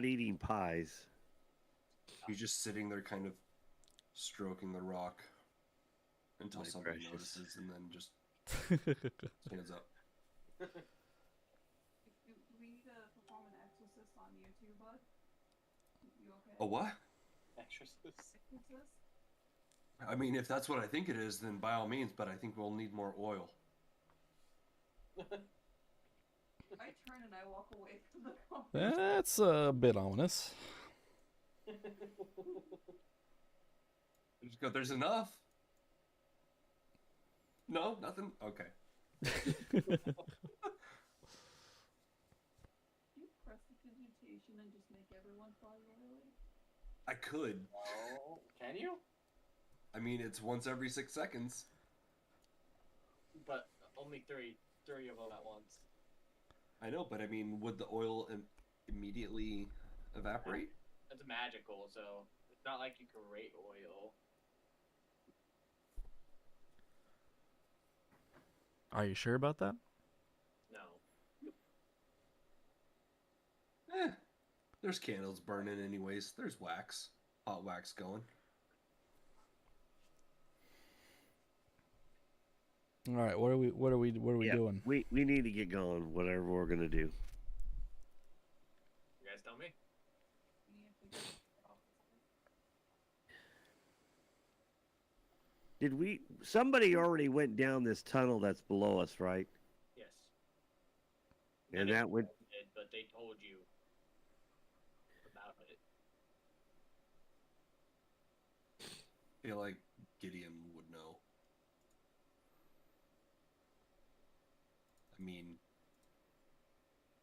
eating pies. He's just sitting there, kind of stroking the rock until My somebody precious. notices, and then just stands up. Do we need to perform an exorcist on you too, bud? You okay? A what? Exorcist. Exorcist? I mean, if that's what I think it is, then by all means. But I think we'll need more oil. I turn and I walk away from the conversation. That's a bit ominous. Just go. There's enough. No, nothing. Okay. You prestidigitation and just make everyone fly royally? I could. Oh, can you? I mean, it's once every 6 seconds. But only three of them at once. I know, but I mean, would the oil immediately evaporate? It's magical, so it's not like you can rate oil. Are you sure about that? No. There's candles burning anyways. There's wax. Hot wax going. All right, what are we doing? We need to get going. Whatever we're gonna do. You guys tell me. We need to figure it out. Did we? Somebody already went down this tunnel that's below us, right? Yes. And that would. But they told you about it. I feel like Gideon would know. I mean,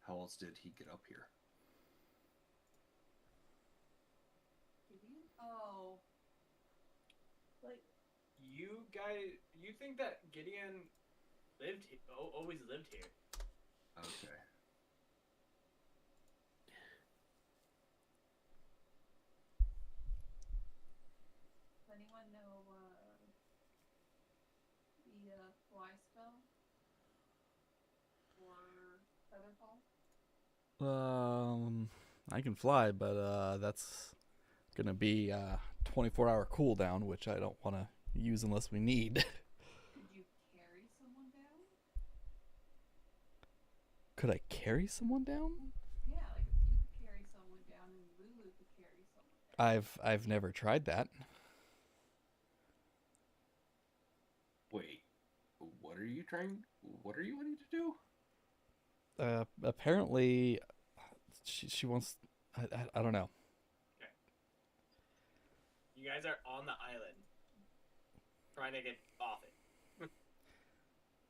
how else did he get up here? Gideon? Oh. Like, You guys, you think that Gideon always lived here? Okay. does anyone know the fly spell? Or featherfall? I can fly, but that's gonna be 24-hour cooldown, which I don't want to use unless we need. Could you carry someone down? Could I carry someone down? Yeah, like if you could carry someone down and Lulu could carry someone down. I've never tried that. Wait. What are you trying? What are you wanting to do? Apparently, she wants. I don't know. Okay. You guys are on the island, trying to get off it.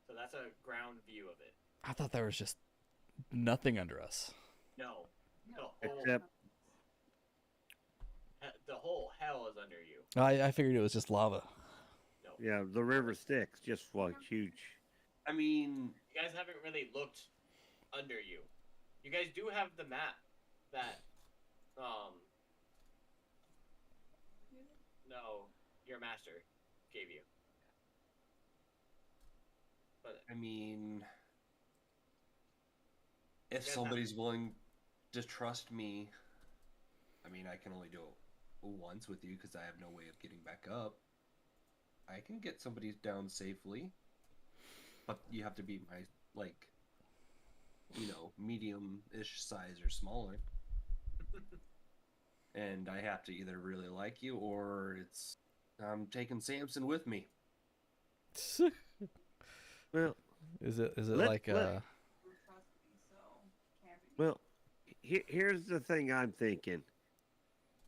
So that's a ground view of it. I thought there was just nothing under us. No, No. Except the whole hell is under you. I figured it was just lava. No. yeah, the river Styx, just like huge. I mean, You guys haven't really looked under you. You guys do have the map that, no, your master gave you. But I mean, if guys somebody's willing to trust me, I mean, I can only do it once with you because I have no way of getting back up. I can get somebody down safely, but you have to be my, like, medium-ish size or smaller. And I have to either really like you or I'm taking Samson with me. Well, Is it Let- like You trust me, so can't be. well, here's the thing I'm thinking.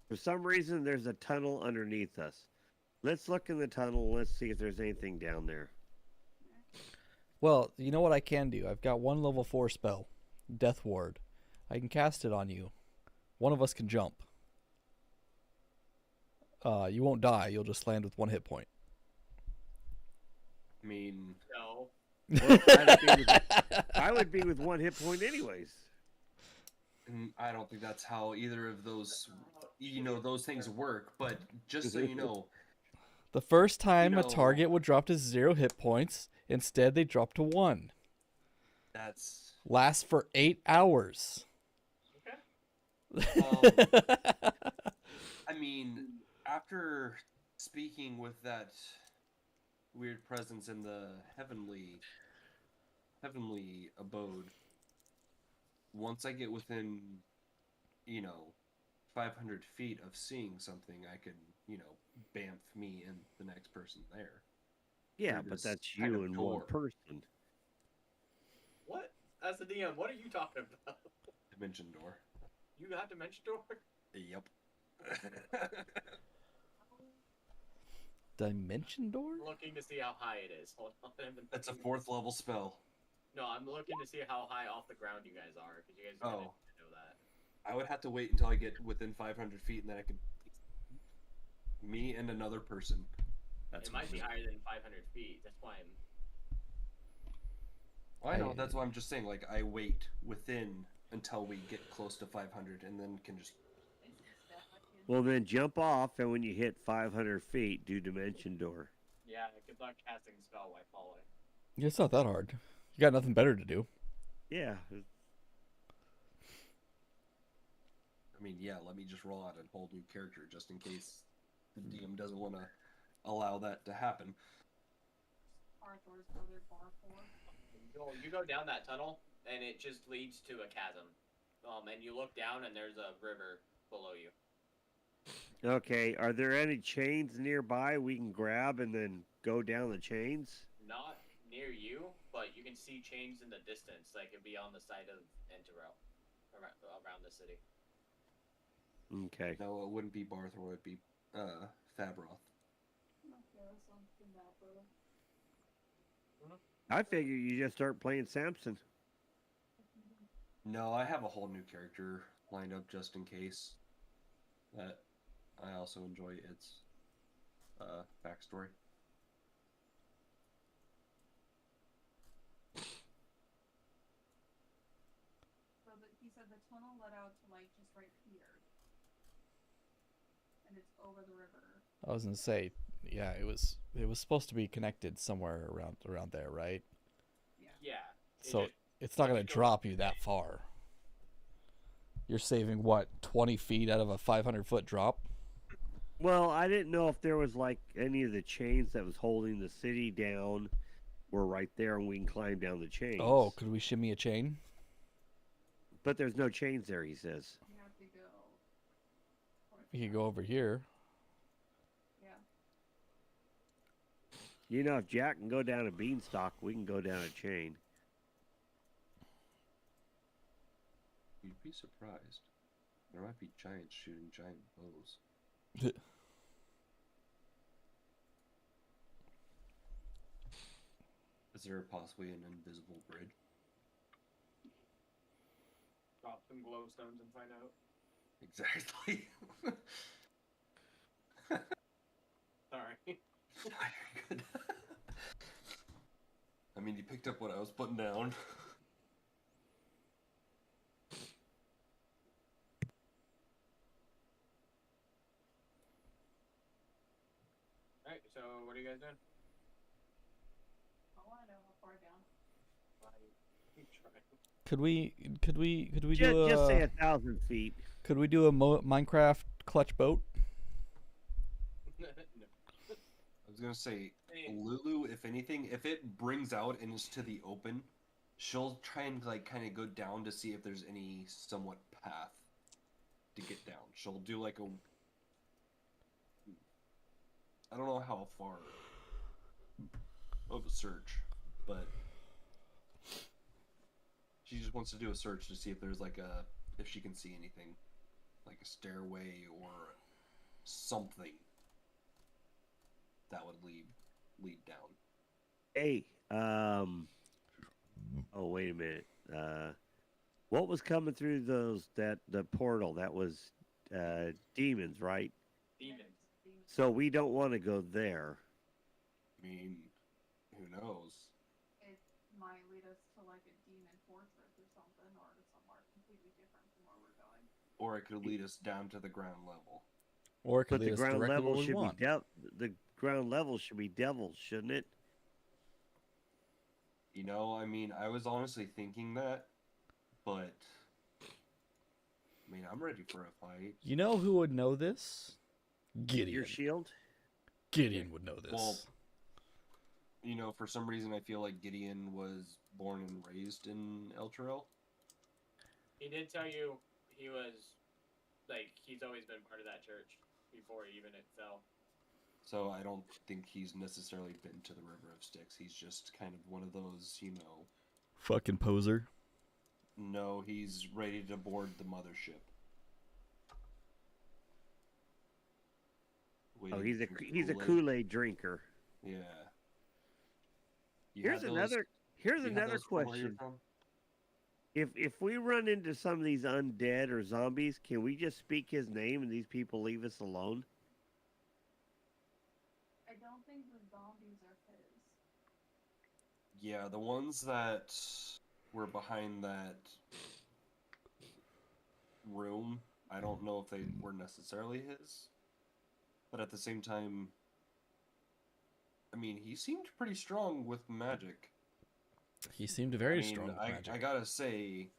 For some reason, there's a tunnel underneath us. Let's look in the tunnel. Let's see if there's anything down there. Well, you know what I can do? I've got one level 4 spell, Death Ward. I can cast it on you. One of us can jump. You won't die. You'll just land with 1 hit point. I mean, no. Well, I would be with 1 hit point anyways. I don't think that's how either of those, those things work. But just so you know, The first time You a know- target would drop to 0 hit points, instead they drop to 1. that's Lasts for 8 hours. Okay. I mean, after speaking with that weird presence in the heavenly abode, once I get within, 500 feet of seeing something, I can, bamf me and the next person there. Yeah, Through but this that's kind you of and one door. person. What? As the DM, what are you talking about? Dimension door. You got dimension door? Yep. Dimension door? I'm looking to see how high it is. Hold on. That's a 4th level spell. No, I'm looking to see how high off the ground you guys are, because you guys didn't know that. I would have to wait until I get within 500 feet, and then I could. Me and another person. It might be higher than 500 feet. That's why I'm. I know. That's why I'm just saying. Like, I wait within until we get close to 500, and then can just. Well, then jump off, and when you hit 500 feet, do dimension door. Yeah, good luck casting a spell while falling. Yeah, it's not that hard. You got nothing better to do. Yeah. I mean, yeah. Let me just roll out a whole new character just in case the DM doesn't want to allow that to happen. Arthur's brother bar 4. You go down that tunnel, and it just leads to a chasm. And you look down, and there's a river below you. Okay, are there any chains nearby we can grab and then go down the chains? Not near you, but you can see chains in the distance. Like it'd be on the side of Enterel, around the city. Okay. No, it wouldn't be Barthor. It'd be Fabroth. Okay, so I'm thinking that, brother. I figure you just start playing Samson. No, I have a whole new character lined up just in case. That I also enjoy its backstory. So he said the tunnel led out to like just right here, and it's over the river. I was gonna say, yeah, it was supposed to be connected somewhere around there, right? Yeah. So it's not gonna drop you that far. You're saving what, 20 feet out of a 500-foot drop? Well, I didn't know if there was like any of the chains that was holding the city down were right there and we can climb down the chains. Oh, could we shimmy a chain? But there's no chains there, he says. You have to go. We could go over here. Yeah. You know, if Jack can go down a beanstalk, we can go down a chain. You'd be surprised. There might be giants shooting giant bows. Is there possibly an invisible bridge? Drop some glowstones and find out. Exactly. Sorry. You're good. I mean, you picked up what I was putting down. Alright, so what are you guys doing? I want to know how far down. Keep trying. Could we Just say do 1,000 feet. could we do a Minecraft clutch boat? No. I was gonna say, Hey. Lulu, if anything, if it brings out and is to the open, she'll try and like kind of go down to see if there's any somewhat path to get down. She'll do like a, I don't know how far of a search, but she just wants to do a search to see if there's like if she can see anything, like a stairway or something that would lead down. Hey, oh, wait a minute. What was coming through the portal? That was demons, right? Demons. So we don't want to go there. I mean, who knows? It might lead us to like a demon fortress or something, or to somewhere completely different from where we're going. Or it could lead us down to the ground level. Or it could But lead the us ground directly level where we should want. be the ground level should be devils, shouldn't it? You know, I mean, I was honestly thinking that, but I mean, I'm ready for a fight. You know who would know this? Gideon. Your shield? Gideon would know this. Well, you know, for some reason, I feel like Gideon was born and raised in El Terrell. He did tell you he was, like, he's always been part of that church before even it fell. So I don't think he's necessarily been to the River of Styx. He's just kind of one of those, you know. Fucking poser. No, he's ready to board the mothership. Oh, Waiting for he's a Kool-Aid. Kool-Aid drinker. Yeah. You Here's had those- another you had another those from where you're question. from? If we run into some of these undead or zombies, can we just speak his name and these people leave us alone? I don't think the zombies are his. Yeah, the ones that were behind that room, I don't know if they were necessarily his. But at the same time, I mean, he seemed pretty strong with magic. He seemed very I mean, strong with magic. I gotta say,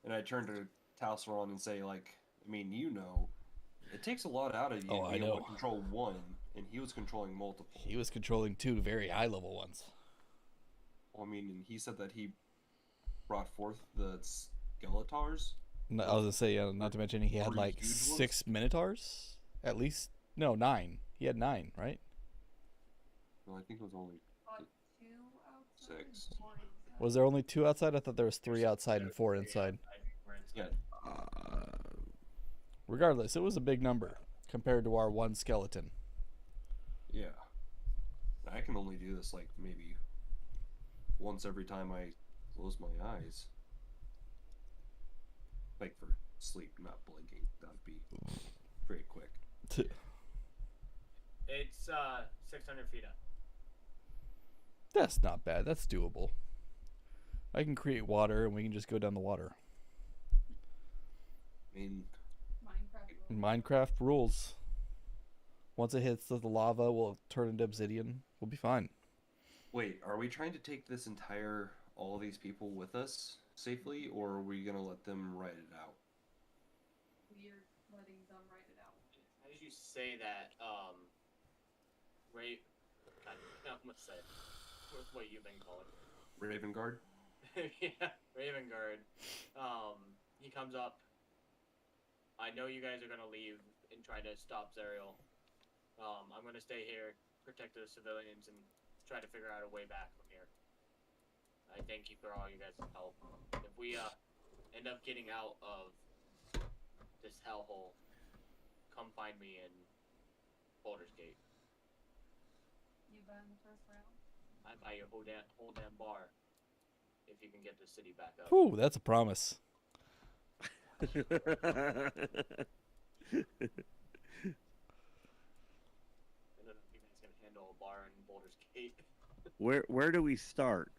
and I turn to Talceron and say, like, I mean, you know, it takes a lot out of you Oh, to I be able know. to control one, and he was controlling multiple. He was controlling 2 very high level ones. Well, I mean, and he said that he brought forth the Skeletars. No, I was gonna say, not to mention he had Pretty like huge ones? 6 Minotaurs, at least. No, 9. He had 9, right? No, I think it was only Got 2 outside. 6. 4 inside. Was there only 2 outside? I thought there was 3 outside and 4 inside. Yeah. Regardless, it was a big number compared to our 1 skeleton. Yeah. I can only do this like maybe once every time I close my eyes. Like for sleep, not blinking. That'd be very quick. It's 600 feet up. That's not bad. That's doable. I can create water and we can just go down the water. I mean, Minecraft. In Minecraft rules. Once it hits the lava, we'll turn into obsidian. We'll be fine. wait, are we trying to take this entire, all these people with us safely, or are we gonna let them ride it out? We're letting them write it out. How did you say that? God, I'm gonna say it. What you've been calling. Raven Guard? Yeah, Raven Guard. He comes up. I know you guys are gonna leave and try to stop Zerial. I'm gonna stay here, protect the civilians, and try to figure out a way back from here. I thank you for all you guys' help. If we end up getting out of this hellhole, come find me in Baldur's Gate. You buy in the first round. I buy you a whole damn bar if you can get the city back up. Whew, that's a promise. I don't know if you guys can handle a bar in Baldur's Gate. Where do we start?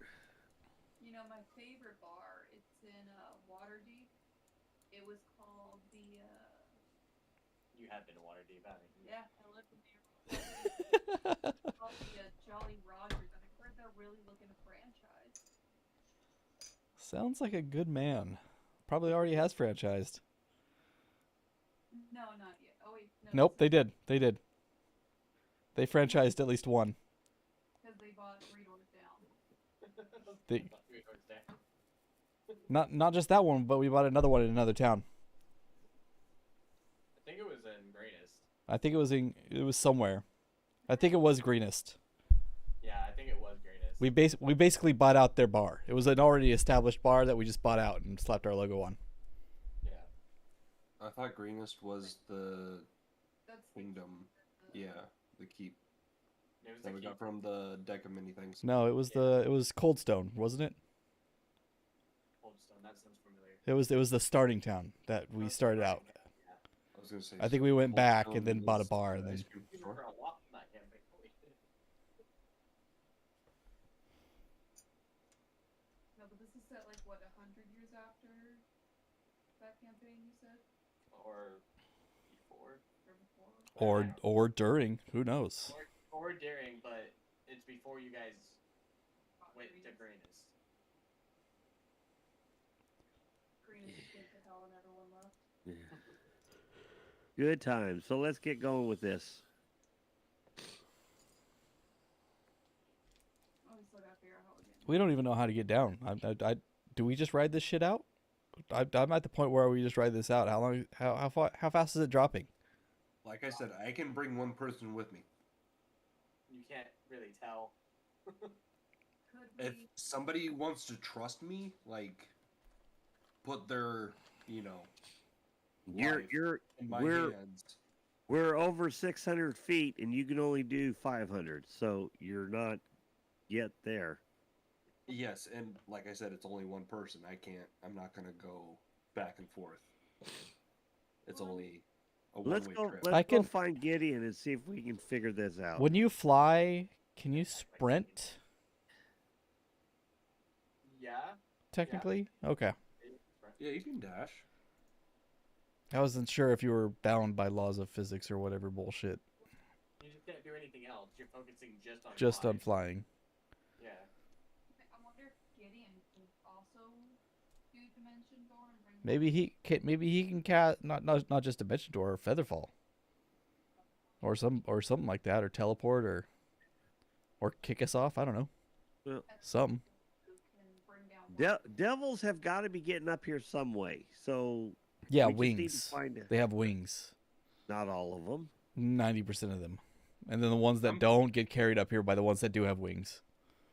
You know, my favorite bar, it's in Waterdeep. It was called the, You have been to Waterdeep, haven't you? yeah, I lived in there. It's called the Jolly Rogers, and I heard they're really looking to franchise. Sounds like a good man. Probably already has franchised. No, not yet. Oh, wait. No, Nope, they did. They did. They franchised at least one. because they bought 3 doors down. They- Three doors down. Not just that one, but we bought another one in another town. I think it was in Greenest. I think it was somewhere. I think it was Greenest. Yeah, I think it was Greenest. We basically bought out their bar. It was an already established bar that we just bought out and slapped our logo on. Yeah. I thought Greenest was the That's the kingdom. the- Yeah, the keep It was that the we got keep. from the deck of many things. No, it was Coldstone, wasn't it? Coldstone. That sounds familiar. It was the starting town that we started out. I was gonna say. I think we went back Coldstone and then bought a was bar the and then ice cream You store. remember a lot from that campaign. No, but this is set like what 100 years after that campaign you said, Or before. or before? or during, who knows. Or during, but it's before you guys Bought went to Greenest. Greenest. Greenest went to hell and everyone left. Good time. So let's get going with this. Oh, we still gotta figure out how we're getting. We don't even know how to get down. Do we just ride this shit out? I'm at the point where we just ride this out. How long? How fast is it dropping? Like I said, I can bring one person with me. You can't really tell. Could If we? somebody wants to trust me, like, put their, life You're in my we're hands. we're over 600 feet, and you can only do 500. So you're not yet there. Yes, and like I said, it's only one person. I'm not gonna go back and forth. It's only a Let's one-way go. trip. Let's I go can- find Gideon and see if we can figure this out. When you fly, can you sprint? Yeah. Technically, okay. Yeah, you can dash. I wasn't sure if you were bound by laws of physics or whatever bullshit. You just can't do anything else. You're focusing just on Just on flying. flying. Yeah. I wonder if Gideon could also do Dimension Door and bring. Maybe he can cast not just Dimension Door or Featherfall, or something like that, or teleport, or kick us off. I don't know. Well, Something. Who can bring down. devils have got to be getting up here some way. So Yeah, we just need to wings. find it. They have wings. Not all of them. 90% of them, and then the ones that don't get carried up here by the ones that do have wings.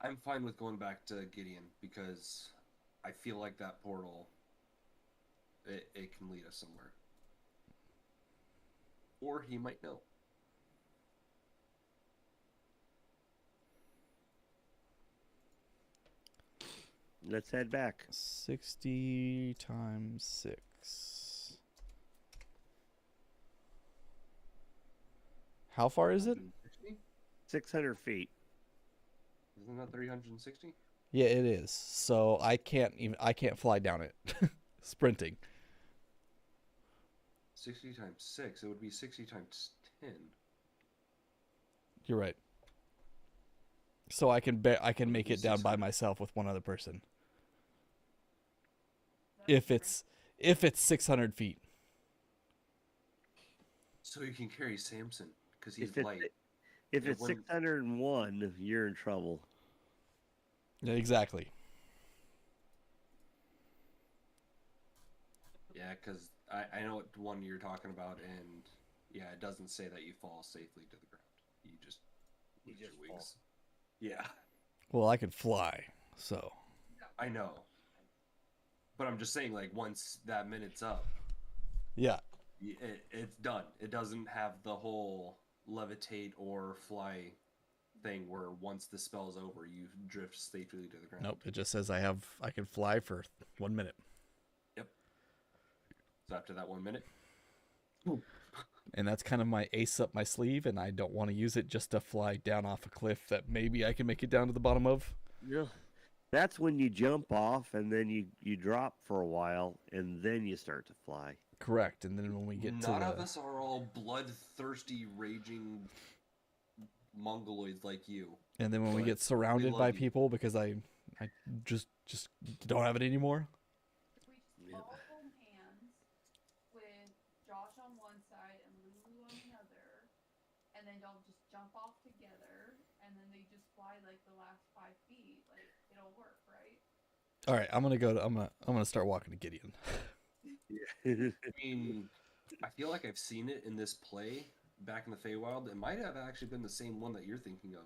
I'm fine with going back to Gideon because I feel like that portal, it can lead us somewhere. Or he might know. Let's head back. 60 times 6. How far is it? 360? 600 feet. Isn't that 360? Yeah, it is. So I can't fly down it. Sprinting. 60 times 6. It would be 60 times 10. You're right. So I can make it down by myself with one other person. If it's 600 feet. So you can carry Samson because he's If it's, light. if It it's wouldn't- 601, you're in trouble. Yeah, exactly. Yeah, because I know what one you're talking about, and yeah, it doesn't say that you fall safely to the ground. You just You lose your just fall. wings. Yeah, Well, I can fly, so I know. But I'm just saying, like, once that minute's up, yeah. it's done. It doesn't have the whole levitate or fly thing where once the spell's over, you drift safely to the ground. Nope. It just says I can fly for 1 minute. Yep. So after that 1 minute, And that's kind of my ace up my sleeve, and I don't want to use it just to fly down off a cliff that maybe I can make it down to the bottom of. Yeah. That's when you jump off and then you drop for a while and then you start to fly. Correct. And then when we get none to of the us are all bloodthirsty, raging mongoloids like you. and then when we but get surrounded by love you. people because I just don't have it anymore. If we just all hold hands with Josh on one side and Lulu on the other, and then y'all just jump off together, and then they just fly like the last 5 feet, like it'll work, right? All right, I'm gonna start walking to Gideon. I mean, I feel like I've seen it in this play back in the Feywild. It might have actually been the same one that you're thinking of.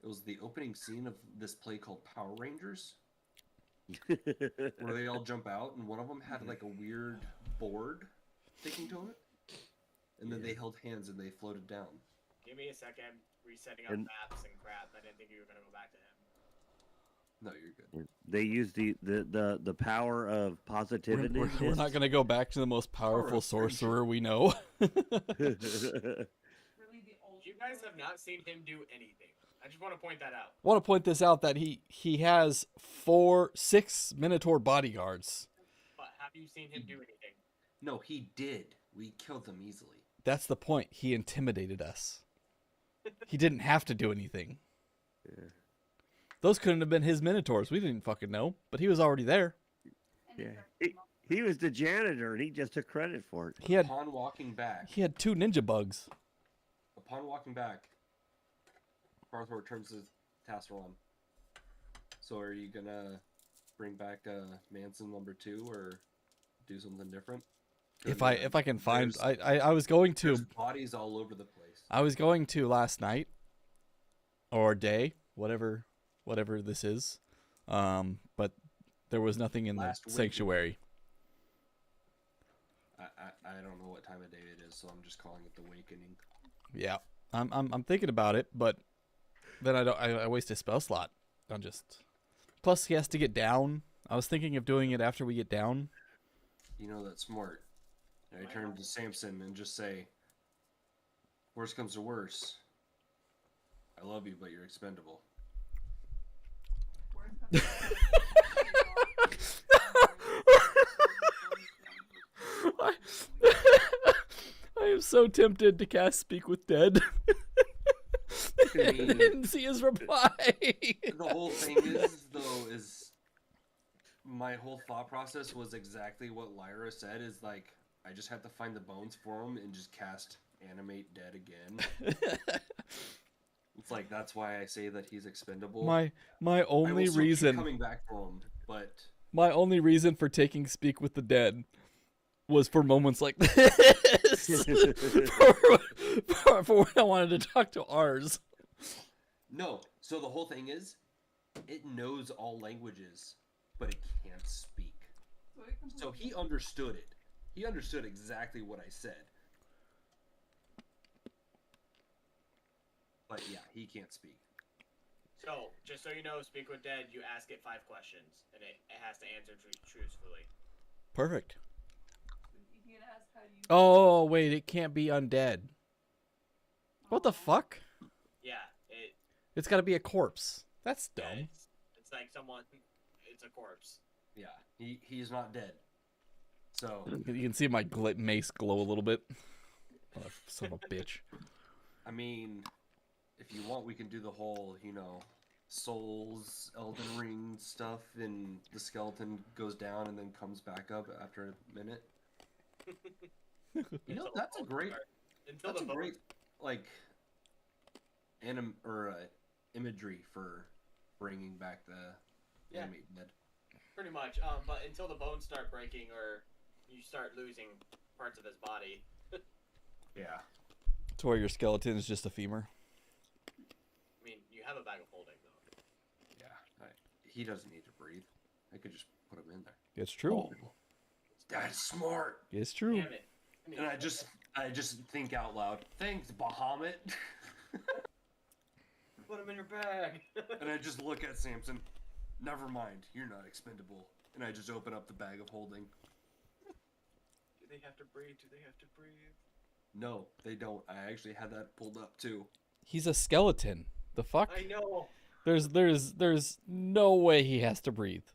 It was the opening scene of this play called Power Rangers, where they all jump out, and one of them had like a weird board sticking to it, and then they held hands and they floated down. Give me a second. Resetting up And- maps and crap. I didn't think you were gonna go back to him. No, you're good. They use the power of positivity. We're not gonna go back to the most powerful of friendship. sorcerer we know. Really, the old. You guys have not seen him do anything. I just want to point that out. Want to point this out that he has 6 Minotaur bodyguards. But have you seen him do anything? No, he did. We killed them easily. That's the point. He intimidated us. He didn't have to do anything. Yeah. Those couldn't have been his Minotaurs. We didn't fucking know, but he was already there. And then Yeah. start to come up He was the janitor, and he just took credit for it. He had Upon walking back, 2 ninja bugs. Barthor turns his tassel on. So are you gonna bring back Manson #2 or do something different? If I can find, there's- I was going to. There's bodies all over the place. I was going to last night or day, whatever this is. But there was nothing in the Last week. sanctuary. I don't know what time of day it is, so I'm just calling it the Awakening. Yeah. I'm thinking about it, but then I waste a spell slot on just. Plus he has to get down. I was thinking of doing it after we get down. You know that's smart. I turn to Samson and just say, worst comes to worst. I love you, but you're expendable. Worst comes to I am so tempted to cast Speak with Dead. And then see his reply. The whole thing is, though, my whole thought process was exactly what Lyra said, is like, I just have to find the bones for him and just cast Animate Dead again. It's like, that's why I say that he's expendable. My I only will still keep reason coming back for him, but my only reason for taking Speak with the Dead was for moments like this. for when I wanted to talk to ours. no. So the whole thing is, it knows all languages, but it can't speak. So he understood it. He understood exactly what I said. But yeah, he can't speak. So, just so you know, Speak with Dead, you ask it 5 questions, and it has to answer truthfully. Perfect. You can ask how you. Oh, wait, it can't be undead. What the fuck? Yeah, It's got to be a corpse. That's yeah, dumb. it's like someone, it's a corpse. Yeah, he's not dead. So You can see my mace glow a little bit. Oh, son of a bitch. I mean, if you want, we can do the whole, Souls, Elden Ring stuff, and the skeleton goes down and then comes back up after a minute. That's a great, imagery for bringing back the Animate Dead. Pretty much. But until the bones start breaking or you start losing parts of his body. Yeah. To where your skeleton is just a femur. I mean, you have a bag of holding though. Yeah. He doesn't need to breathe. I could just put him in there. It's true. Oh, that's smart. It's true. Damn it. And I just think out loud. Thanks, Bahamut. Put him in your bag. And I just look at Samson. Never mind, you're not expendable. And I just open up the bag of holding. Do they have to breathe? Do they have to breathe? No, they don't. I actually had that pulled up too. He's a skeleton. The fuck? I know. There's no way he has to breathe.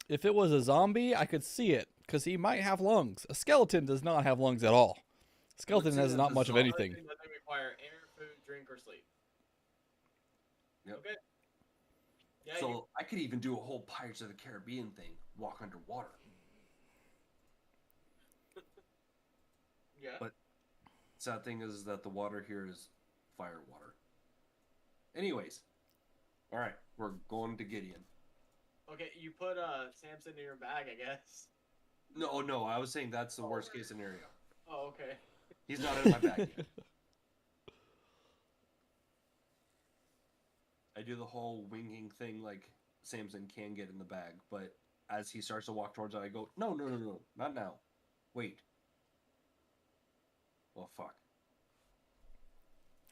If it was a zombie, I could see it, because he might have lungs. A skeleton does not have lungs at all. Skeleton has not much of anything. Doesn't require air, food, drink, or sleep. Yep. Okay. Yeah, So I could even do a whole Pirates of the Caribbean thing. Walk underwater. yeah. But sad thing is that the water here is fire water. Anyways. Alright, we're going to Gideon. Okay, you put Samson in your bag, I guess. No, I was saying that's the worst case scenario. Oh, okay. He's not in my bag yet. I do the whole winging thing like Samson can get in the bag, but as he starts to walk towards it, I go, no, not now. Wait. Well, fuck.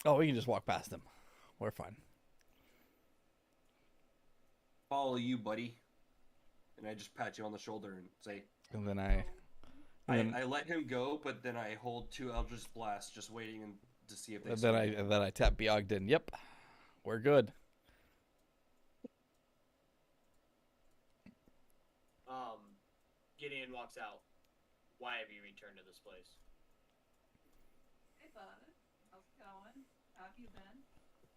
Oh, we can just walk past him. We're fine. Follow you, buddy. And I just pat you on the shoulder and say, And then I I let him go, but then I hold 2 Eldritch Blasts just waiting to see if they and then I tap Bogdan. Yep. We're good. Gideon walks out. Why have you returned to this place? Hey, bud. How's it going? How have you been?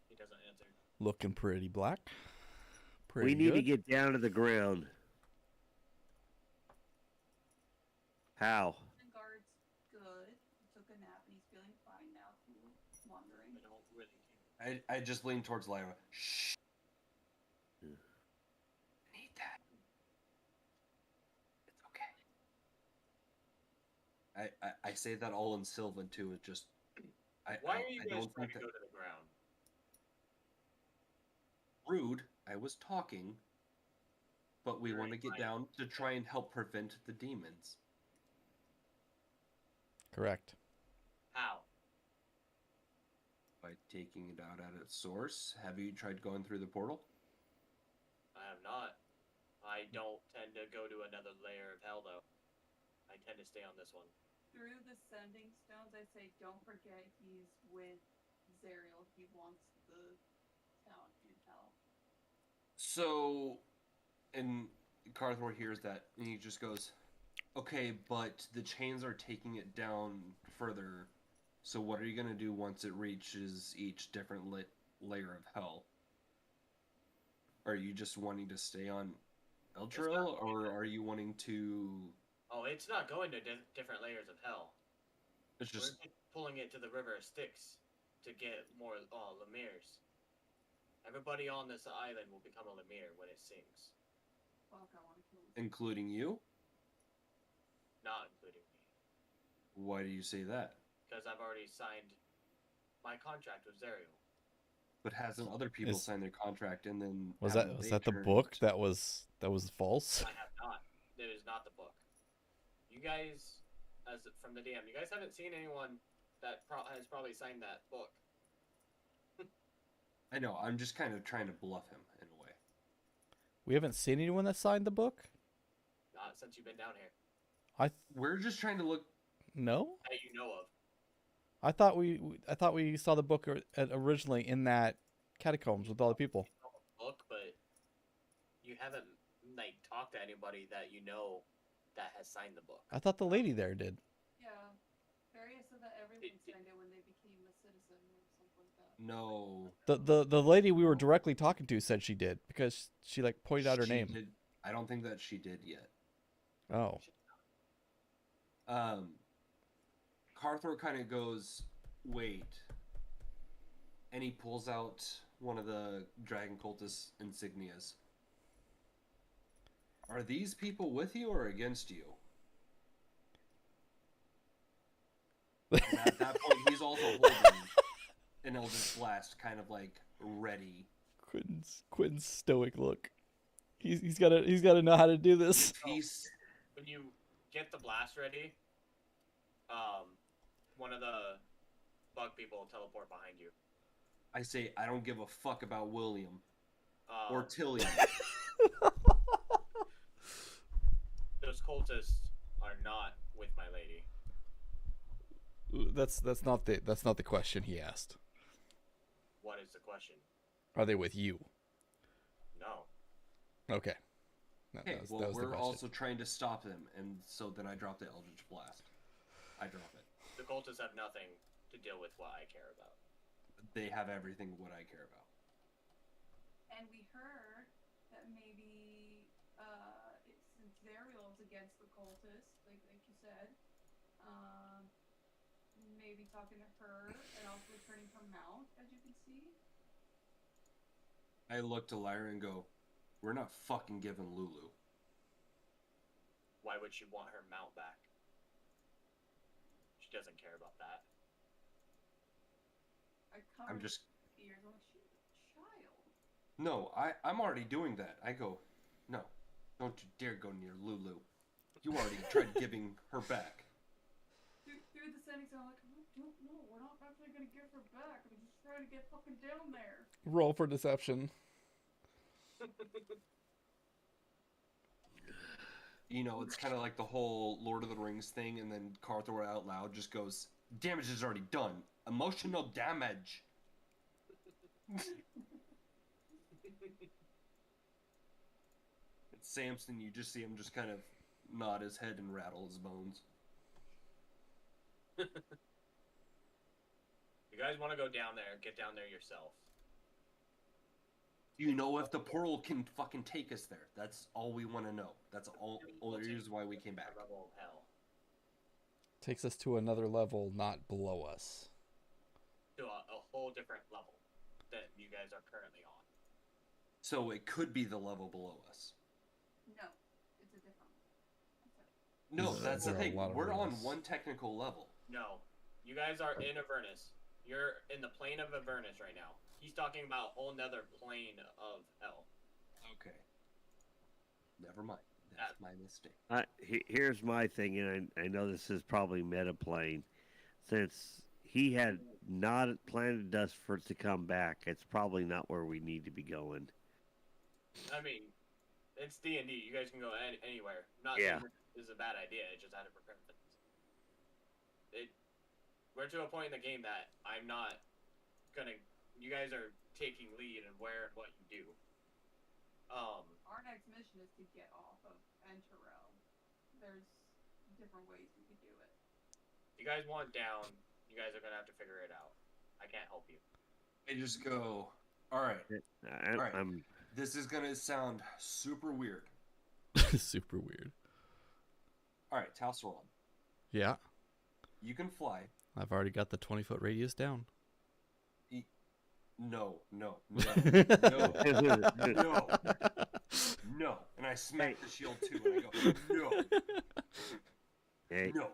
He doesn't answer. Looking pretty black. Pretty We need good. to get down to the ground. How? Guard's good. He took a nap and he's feeling fine now. If you were wondering. I don't really care. I just lean towards Lyra. Shh. Need that. It's okay. I say that all in Sylvan too. It just Why are you I guys don't trying think to that go to the ground? rude. I was talking, but we You're want to get fine. down to try and help prevent the demons. Correct. How? By taking it out at its source. Have you tried going through the portal? I have not. I don't tend to go to another layer of hell, though. I tend to stay on this one. Through the sending stones, I say don't forget he's with Zariel. He wants the town in hell. So, and Carthor hears that, and he just goes, "Okay, but the chains are taking it down further. So what are you gonna do once it reaches each different layer of hell? Are you just wanting to stay on Eldrail, or are you wanting to? Oh, it's not going to different layers of hell. It's just We're pulling it to the River of Styx to get more Lemirs. Everybody on this island will become a Lemire when it sinks. Fuck, I want to kill him. including you. Not including me. Why do you say that? Because I've already signed my contract with Zariel. But hasn't other people Is- signed their contract and then Was haven't that they the turned- book that was false? I have not. It is not the book. You guys, as from the DM, you guys haven't seen anyone that has probably signed that book. I know. I'm just kind of trying to bluff him in a way. We haven't seen anyone that signed the book. Not since you've been down here. We're just trying to look. No, That you know of. I thought we saw the book originally in that catacombs with all the people. Book, but you haven't like talked to anybody that you know that has signed the book. I thought the lady there did. Yeah. Various said that everyone signed it when they became a citizen or something like that. No. The lady we were directly talking to said she did because she like pointed out her She name. did- I don't think that she did yet. Oh, Carthor kind of goes, wait. And he pulls out one of the Dragon Cultist insignias. Are these people with you or against you? And at that point, he's also holding an Eldritch Blast, kind of like ready. Quentin's stoic look. He's gotta know how to do this. He's When you get the blast ready, one of the bug people will teleport behind you. I say, I don't give a fuck about William Um, or Tillian. Those cultists are not with my lady. That's not the question he asked. What is the question? Are they with you? No. Okay. No, Okay, that well, was the we're question. also trying to stop them, and so then I drop the Eldritch Blast. I drop it. The cultists have nothing to deal with what I care about. They have everything what I care about. And we heard that maybe since Zariel is against the cultists, like you said, maybe talking to her and also returning her mount, as you can see. I look to Lyra and go, we're not fucking giving Lulu. Why would she want her mount back? She doesn't care about that. I covered I'm just... ears. I'm like, she's a child. No, I'm already doing that. I go, no, don't you dare go near Lulu. You already tried giving her back. Through the settings, I'm like, I don't know. We're not actually gonna give her back. I'm just trying to get fucking down there. Roll for deception. You know, it's kind of like the whole Lord of the Rings thing, and then Carthor out loud just goes, damage is already done. Emotional damage. It's Samson, you just see him just kind of nod his head and rattle his bones. You guys want to go down there? Get down there yourself. Do you know if the portal can fucking take us there? That's all we want to know. That's all the reason why we came back. Rebel of hell. Takes us to another level, not below us. To a whole different level that you guys are currently on. So it could be the level below us. No, it's a different one. That's it. No, There that's the are a thing. lot of We're on rules. one technical level. No, you guys are in Avernus. You're in the plane of Avernus right now. He's talking about a whole nother plane of hell. Okay. Never mind. That's my mistake. Here's my thing, and I know this is probably meta plane. Since he had not planted us for it to come back, it's probably not where we need to be going. I mean, it's D&D. You guys can go anywhere. I'm not Yeah. saying this is a bad idea. It's just how to prepare for things. We're to a point in the game that I'm not gonna. You guys are taking lead in where and what you do. Our next mission is to get off of Enterel. There's different ways we could do it. If you guys want down, you guys are gonna have to figure it out. I can't help you. I just go, all right, Alright. I'm this is going to sound super weird. Super weird. All right, Talsaron, Yeah, you can fly. I've already got the 20-foot radius down. No, no, no, no, no, no. And I smack the shield too, and I go, no, hey, no.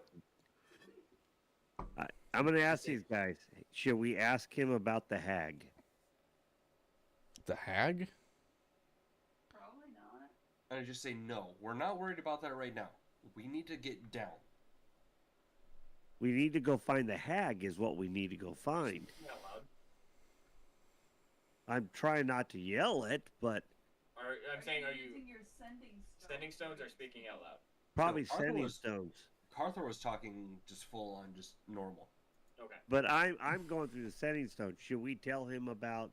I'm gonna ask these guys. Should we ask him about the hag? The hag? Probably not. And I just say, no, we're not worried about that right now. We need to get down. We need to go find the hag. Is what we need to go find. Speaking out loud. I'm trying not to yell it, but I'm saying, are you using your sending stones? sending stones or speaking out loud? probably Arthur sending was- stones. Carthor was talking just full on, just normal. Okay. But I'm going through the setting stone. Should we tell him about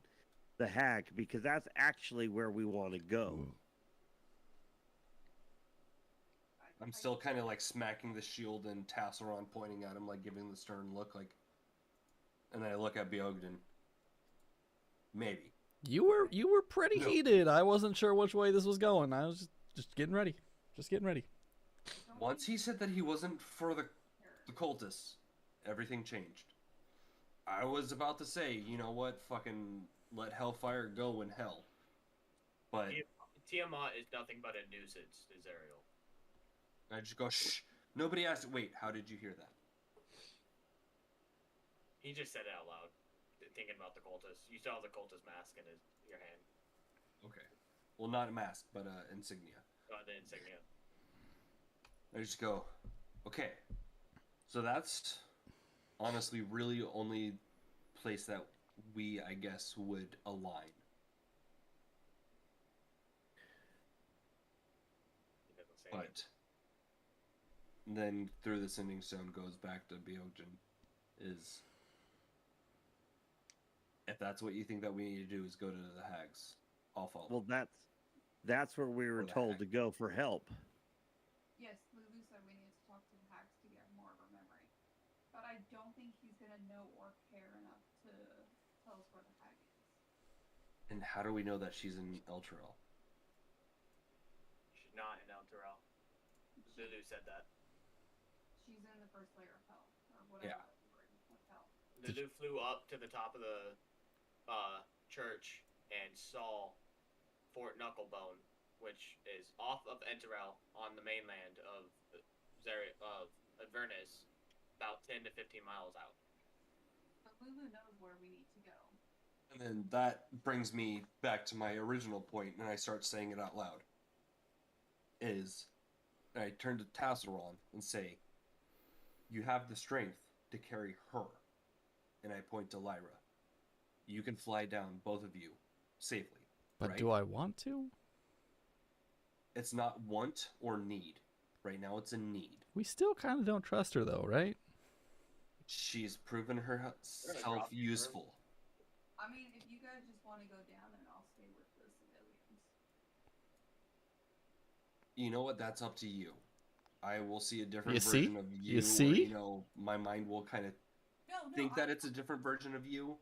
the hag? Because that's actually where we want to go. I'm still kind of like smacking the shield and Tassaron pointing at him, like giving the stern look, like. And then I look at Beogden. Maybe. You were pretty No. heated. I wasn't sure which way this was going. I was just getting ready. Just getting ready. Don't Once be he said that he wasn't for the scared. cultists, everything changed. I was about to say, you know what, fucking let hellfire go in hell. But Tiamat is nothing but a nuisance to Zerial. I just go, shh. Nobody asked, wait, how did you hear that? He just said it out loud, thinking about the cultist. You saw the cultist mask in your hand. Okay. Well, not a mask, but insignia. The insignia. I just go, okay. So that's honestly really only place that we, I guess, would align. He doesn't say But then through the sending stone goes back to Beogden is if that's what you think that we need to do is go to the hags, I'll follow. Well, that's where we were Or the told hag. to go for help. Yes, Lulu said we need to talk to the hacks to get more of her memory. But I don't think he's gonna know or care enough to tell us where the hag is. And how do we know that she's in Elturel? she's not in Elturel. Lulu said that. She's in the first layer of hell, or whatever Yeah. the word of hell. Lulu flew up to the top of the church and saw Fort Knucklebone, which is off of Enterel on the mainland of Avernus, about 10 to 15 miles out. But Lulu knows where we need to go. And then that brings me back to my original point, and I start saying it out loud. I turn to Tassaron and say, you have the strength to carry her. And I point to Lyra. You can fly down, both of you, safely. But right? do I want to? It's not want or need. Right now it's a need. We still kind of don't trust her though, right? She's proven herself drop you, useful. I mean, if you guys just want to go down, then I'll stay with the civilians. You know what? That's up to you. I will see a different You see? version of you. You see? Or, you know, my mind will kind of No, think that it's a different version of you.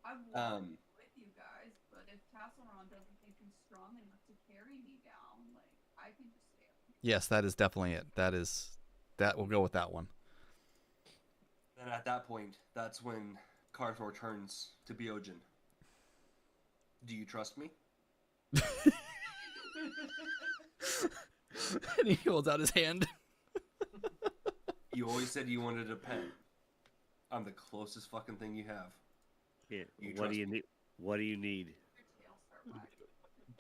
I want Um, to be with you guys, but if Tasselron doesn't think he's strong enough to carry me down, like, I can just stay up here. Yes, that is definitely it. That is That we'll go with that one. Then at that point, that's when Carthor turns to Biogen. Do you trust me? And he holds out his hand. You always said you wanted a pet. I'm the closest fucking thing you have. Yeah. You What do trust you me? need? What do you need? Your tail start wagging.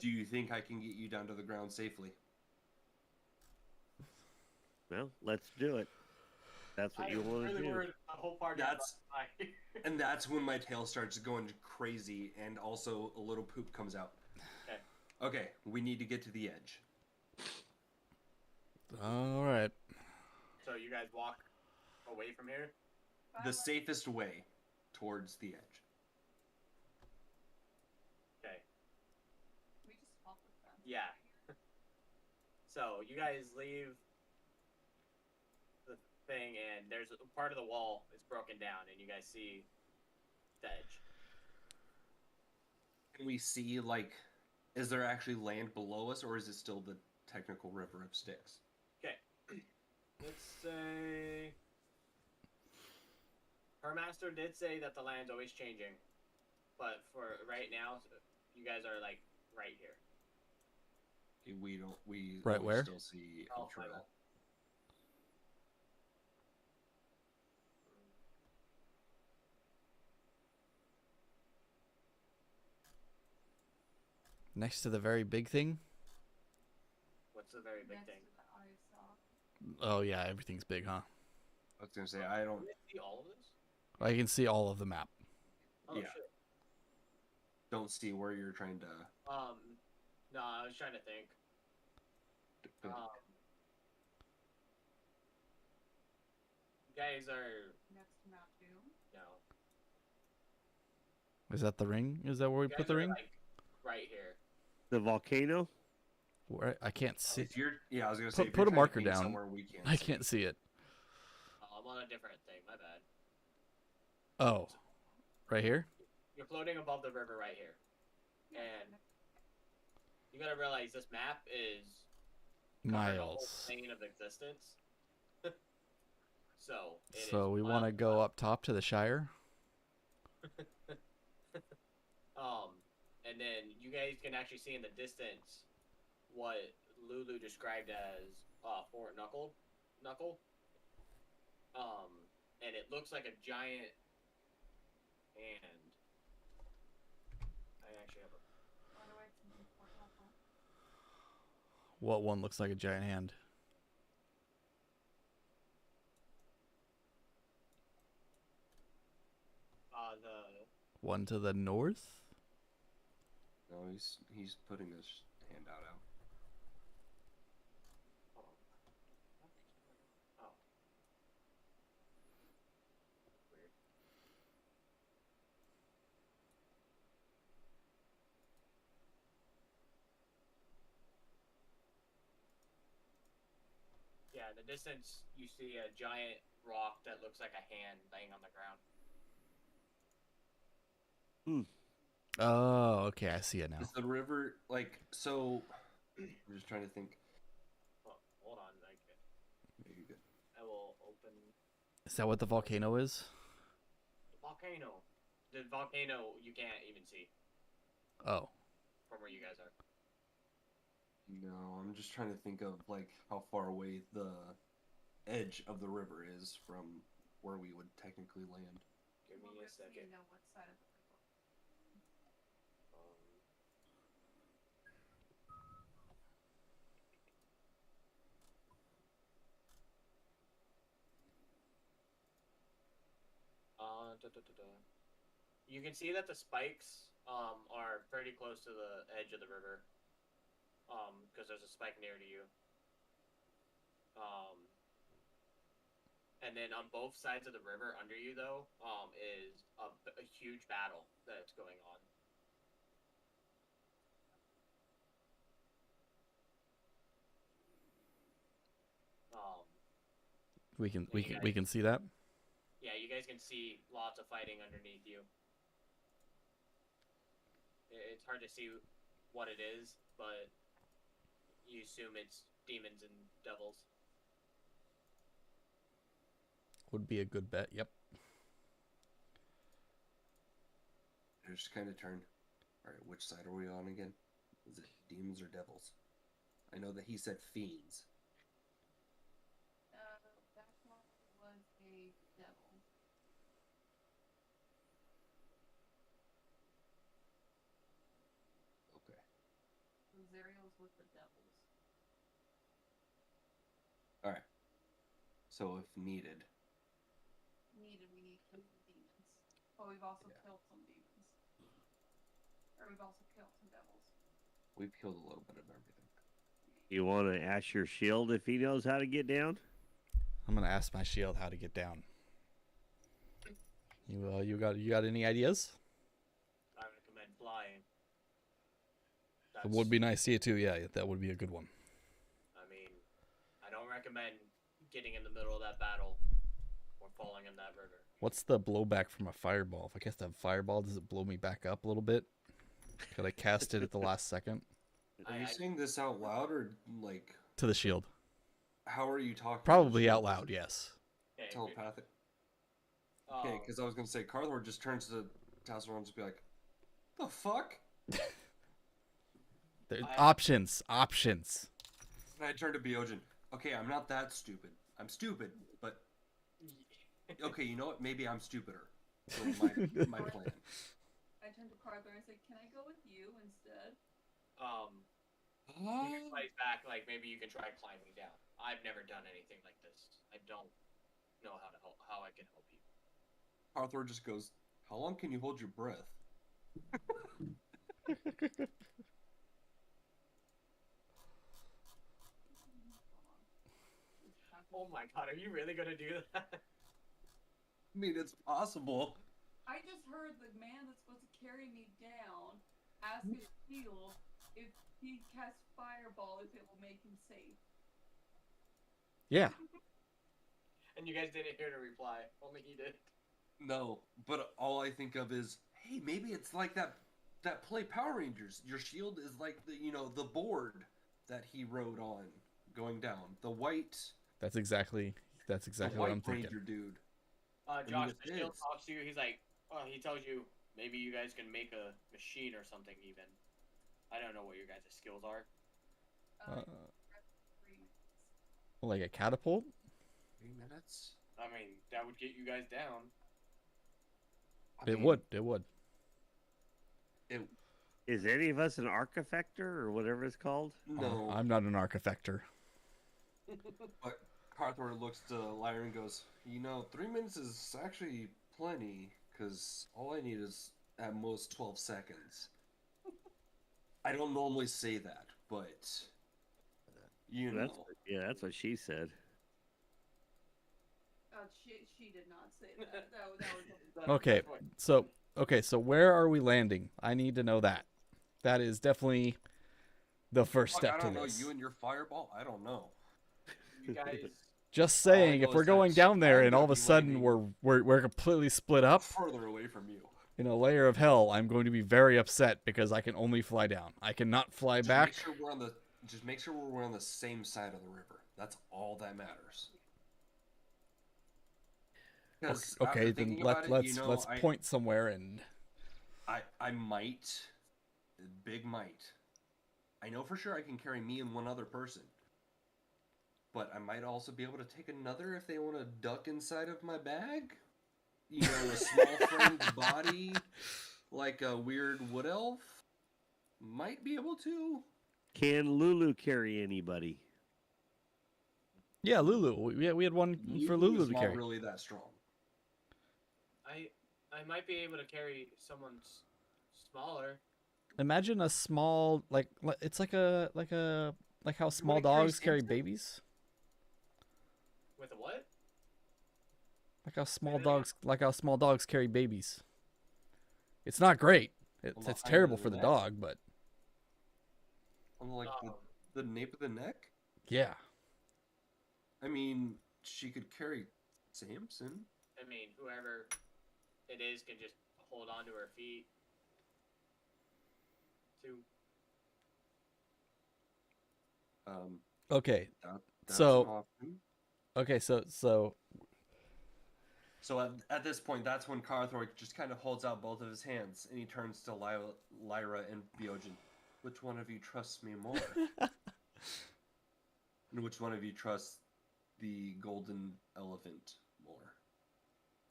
Do you think I can get you down to the ground safely? Well, let's do it. That's what I you was want to really do. worried the whole party. That's- was And that's when my tail starts going crazy and also a little poop comes out. Okay. Okay, we need to get to the edge. All right. So you guys walk away from here. The safest way towards the edge. Okay. We just swap with them. Yeah. So you guys leave the thing, and there's a part of the wall is broken down, and you guys see the edge. Can we see, like, is there actually land below us, or is it still the technical river of Styx? Okay. Let's say her master did say that the land's always changing, but for right now, you guys are like right here. We don't. We Right always where? still see Oh, a my trail. bad. Next to the very big thing. What's the very big Next thing? to the eye sock. Oh yeah, everything's big, huh? I was gonna say I don't. Can you see all of this? I can see all of the map. Oh Yeah. shit. Don't see where you're trying to. No, I was trying to think. You guys are Next to map 2. no. Is that the ring? Is that where we You put guys the are, ring? like, right here. The volcano? Where I can't see. If you're, yeah, I was gonna say Put- if put you're a trying to marker paint down. somewhere we can't. I see. can't see it. Oh, I'm on a different thing. My bad. Oh, right here. You're floating above the river right here, and you gotta realize this map is covering a whole Miles. plane of existence. So. It So is we want to miles go wide. up top to the Shire. And then you guys can actually see in the distance what Lulu described as Fort Knuckle. And it looks like a giant hand. I actually have a. Why do I see Fort Knuckle? What one looks like a giant hand? The One to the north. No, he's putting his hand out. hold on. Oh. Weird. Yeah, in the distance you see a giant rock that looks like a hand laying on the ground. Oh, okay, I see it now. Is the river like so? I'm just trying to think. Oh, hold on, Maybe good. I will open Is that what the volcano is? the volcano. The volcano you can't even see Oh, from where you guys are. No, I'm just trying to think of like how far away the edge of the river is from where we would technically land. Give me Well, a so you second. know what side of the river. You can see that the spikes are pretty close to the edge of the river because there's a spike near to you. And then on both sides of the river under you, though, is a huge battle that's going on. we can Yeah, you we can see that. Yeah, you guys can see lots of fighting underneath you. It's hard to see what it is, but you assume it's demons and devils. would be a good bet. Yep. I just kind of turn. All right, which side are we on again? Is it demons or devils? I know that he said fiends. That one was a devil. Okay. So Zariel's with the devils. All right. So if needed, We need two demons. But we've also Yeah. killed some demons. Or we've also killed some devils. we've killed a little bit of everything. You want to ask your shield if he knows how to get down? I'm gonna ask my shield how to get down. You got any ideas? I recommend flying. It would be nice to see it too. Yeah, that would be a good one. I mean, I don't recommend getting in the middle of that battle or falling in that river. What's the blowback from a fireball? If I cast a fireball, does it blow me back up a little bit? Could I cast it at the last second Are you saying this out loud or like to the shield? how are you talking? Probably out loud. Yes. Okay, Telepathic. Okay, because I was gonna say Carthor just turns to Tassel and just be like, "The fuck?" Options. And I turn to Biogen. Okay, I'm not that stupid. I'm stupid, but okay, you know what? Maybe I'm stupider. For my plan. I turned to Carther and I said, "Can I go with you instead?" He replies back like, maybe you can try climbing down. I've never done anything like this. I don't know how I can help you. Carthor just goes, "How long can you hold your breath?" Oh my god, are you really gonna do that? I mean, it's possible. I just heard the man that's supposed to carry me down ask his shield if he casts fireball if it will make him safe. Yeah. And you guys didn't hear the reply. Only he did. No, but all I think of is, hey, maybe it's like that play Power Rangers. Your shield is like the board that he rode on going down. The white. That's exactly The what I'm white thinking. Ranger dude. Josh, it the shield is. talks to you. He's like, he tells you maybe you guys can make a machine or something even. I don't know what your guys' skills are. 3 minutes. Like a catapult? 3 minutes. I mean, that would get you guys down. It would. Is any of us an archifactor or whatever it's called? No, I'm not an archifactor. but Carthor looks to Lyra and goes, 3 minutes is actually plenty, because all I need is at most 12 seconds. I don't normally say that, but That's what she said. She did not say that. That was Okay, so where are we landing? I need to know that. That is definitely the first step to I don't know. this. You and your fireball? I don't know. You guys, Just saying, know if we're is going that down there I'm and all of gonna a be sudden landing we're completely split up further away from you. in a layer of hell, I'm going to be very upset because I can only fly down. I cannot fly back. Just make sure we're on the same side of the river. That's all that matters. Okay, then let's point somewhere and I might, big might. I know for sure I can carry me and one other person. But I might also be able to take another if they want to duck inside of my bag. A small friend's body, like a weird wood elf, might be able to. Can Lulu carry anybody? yeah, Lulu. We had one for Lulu is to not carry. really that strong. I might be able to carry someone smaller. Imagine a small it's like how small wanna carry dogs carry Samson? babies. With a what? Like how small dogs carry babies. It's not great. It's Behind terrible the for the neck? dog, but I'm like the nape of the neck. yeah. I mean, she could carry Samson. I mean, whoever it is can just hold on to her feet. Too. Okay. That's So- an option. Okay, so So at this point, that's when Carthor just kind of holds out both of his hands, and he turns to Lyra and Bjorn. Which one of you trusts me more? And which one of you trusts the golden elephant more?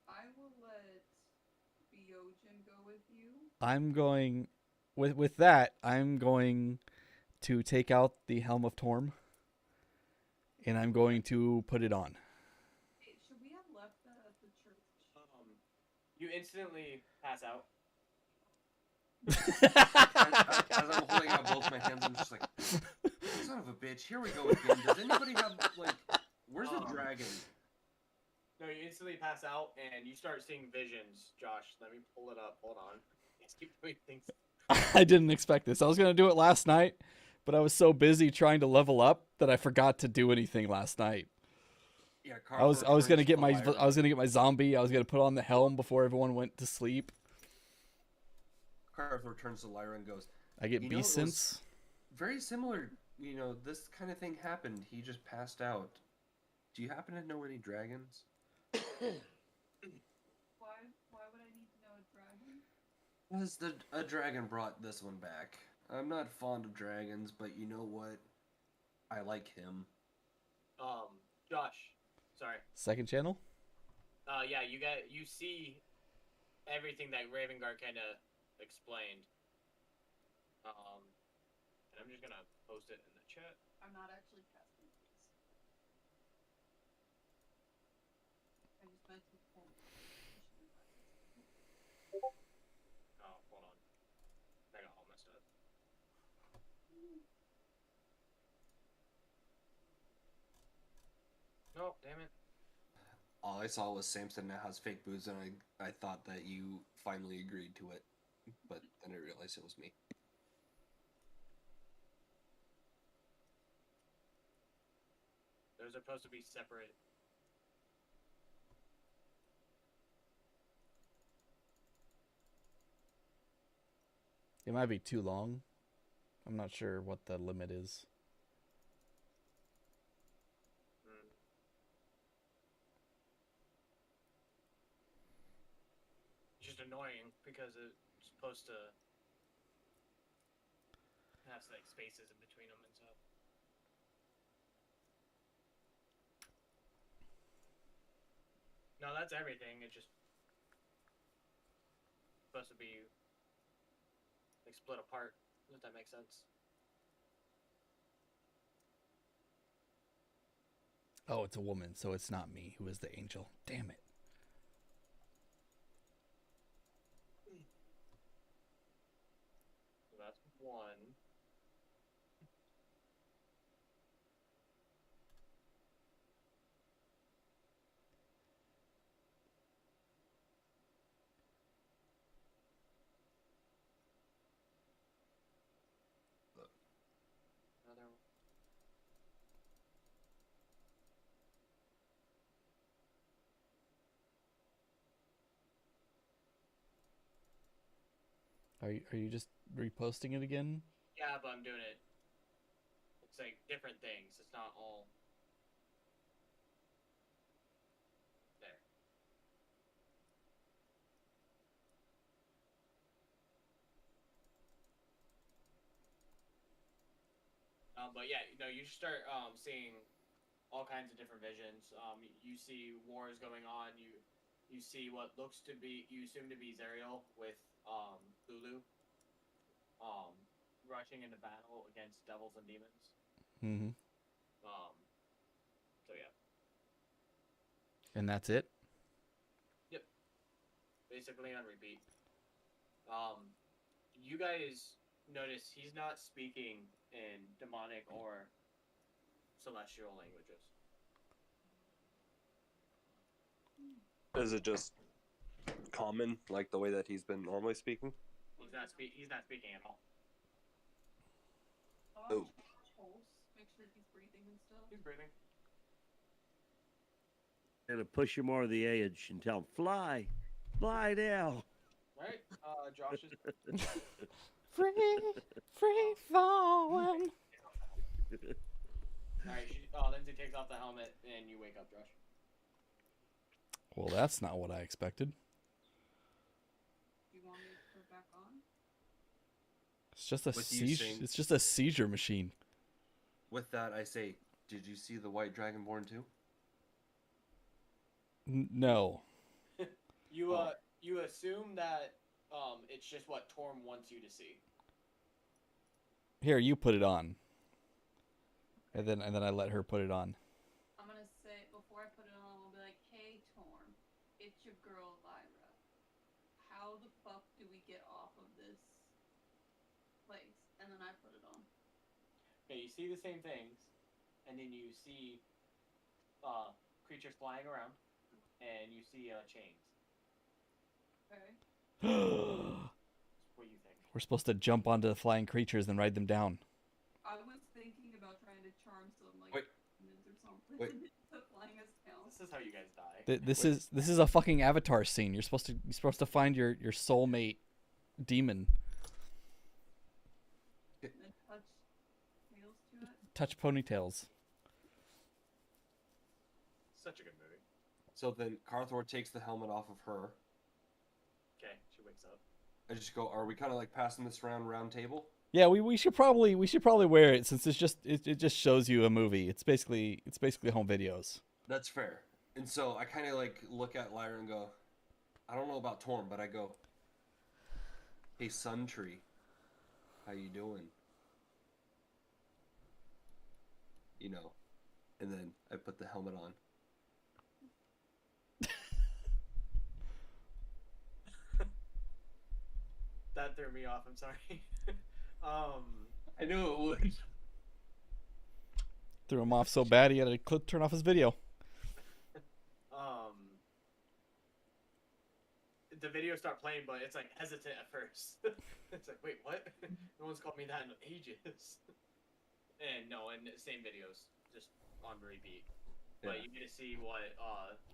I will let Bjorn go with you. I'm going with that. I'm going to take out the Helm of Torm, and I'm going to put it on. Hey, should we have left that at the church? You instantly pass out. As I'm holding out both my hands, I'm just like, son of a bitch, here we go again. Does anybody have, like, where's the dragon? No, you instantly pass out, and you start seeing visions. Josh, let me pull it up. Hold on. Let's keep doing things. I didn't expect this. I was gonna do it last night, but I was so busy trying to level up that I forgot to do anything last night. Yeah, I was gonna get my zombie. I was gonna put on the helm before everyone went to sleep. Carthor turns to Lyra and goes, I get beast sense. Very similar, this kind of thing happened. He just passed out. Do you happen to know any dragons? Why would I need to know a dragon? Because a dragon brought this one back. I'm not fond of dragons, but you know what? I like him. Josh, sorry. Second channel? Yeah, you see everything that Ravengard kind of explained. And I'm just gonna post it in the chat. I'm not actually casting these. I just meant to pull. Oh, hold on. I got all messed up. No, damn it. All I saw was Samson now has fake boobs, and I thought that you finally agreed to it. But then I realized it was me. Those are supposed to be separate. It might be too long. I'm not sure what the limit is. It's just annoying because it's supposed to have like spaces in between them and stuff. No, that's everything. It's just supposed to be like split apart. If that makes sense. Oh, it's a woman, so it's not me who is the angel. Damn it. So that's one. Another. Are you just reposting it again? Yeah, but I'm doing it. It's like different things. It's not all there. But yeah, you start seeing all kinds of different visions. You see wars going on. You see what looks to be, you assume to be Zerial with Lulu rushing into battle against devils and demons. Mm-hmm. So yeah. And that's it? Yep. Basically on repeat. You guys notice he's not speaking in demonic or celestial languages. Is it just common, like the way that he's been normally speaking? He's not speaking at all. Oh. Pulse. Make sure he's breathing and stuff. He's breathing. Gonna push him over the edge and tell him, fly now. Right? Josh is free falling. Alright, Lindsay takes off the helmet and you wake up, Josh. Well, that's not what I expected. Do you want me to put it back on? It's just a With you seizure. saying- It's just a seizure machine. With that, I say, did you see the White Dragonborn too? No. You Oh. you assume that it's just what Torm wants you to see. Here, you put it on. And then I let her put it on. I'm gonna say before I put it on, I'll be like, "Hey Torm, it's your girl Lyra. How the fuck do we get off of this place?" And then I put it on. Okay, you see the same things, and then you see creatures flying around, and you see chains. Okay. What do you think? We're supposed to jump onto the flying creatures and ride them down. I was thinking about trying to charm some like Wait. demons or something Wait. to flying us down. This is how you guys die. This is a fucking Avatar scene. You're supposed to find your soulmate demon. And then touch tails to it. Touch ponytails. Such a good movie. So then Carthor takes the helmet off of her. Okay, she wakes up. I just go, are we kind of like passing this round table? Yeah, we should probably wear it since it just shows you a movie. It's basically home videos. That's fair. And so I kind of like look at Lyra and go, I don't know about Torm, but I go, hey Sun Tree, how you doing? You know, and then I put the helmet on. That threw me off. I'm sorry. I knew it would. Threw him off so bad he had to turn off his video. The video start playing, but it's like hesitant at first. It's like, wait, what? No one's called me that in ages. And same videos, just on repeat. But Yeah. you get to see what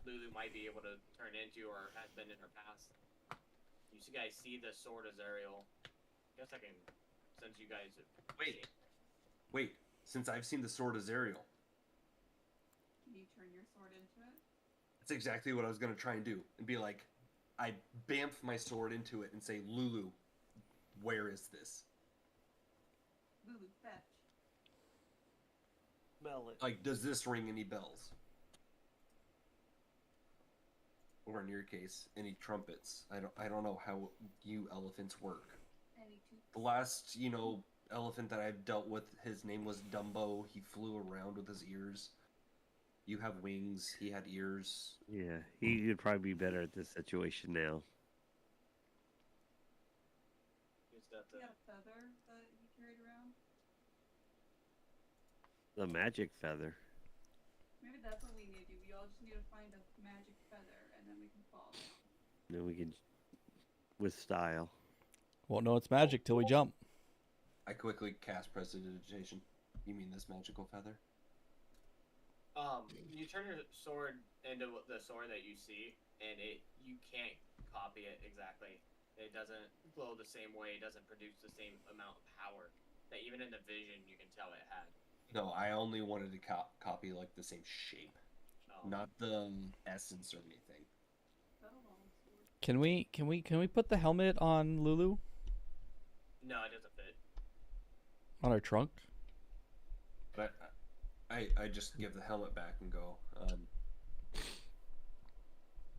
Lulu might be able to turn into or has been in her past. You guys see the sword of Zariel. I guess I can, since you guys have Wait, since I've seen the Sword of Zariel, Can you turn your sword into it? that's exactly what I was going to try and do. And be like, I bamf my sword into it and say, Lulu, where is this? Lulu, fetch. Smell it. Like, does this ring any bells? Or in your case, any trumpets? I don't know how you elephants work. Any two. The last, elephant that I've dealt with, his name was Dumbo. He flew around with his ears. You have wings. He had ears. Yeah, he would probably be better at this situation now. use that He to, had a feather that he carried around. The magic feather. Maybe that's what we need to do. We all just need to find a magic feather and then we can fall down. Then we can, with style. Won't know it's magic till we jump. I quickly cast Prestidigitation. You mean this magical feather? you turn your sword into the sword that you see, and you can't copy it exactly. It doesn't glow the same way. It doesn't produce the same amount of power that even in the vision you can tell it had. No, I only wanted to copy like the same shape, not the essence or anything. That'll long sword. Can we put the helmet on Lulu? No, it doesn't fit. On her trunk? But I just give the helmet back and go.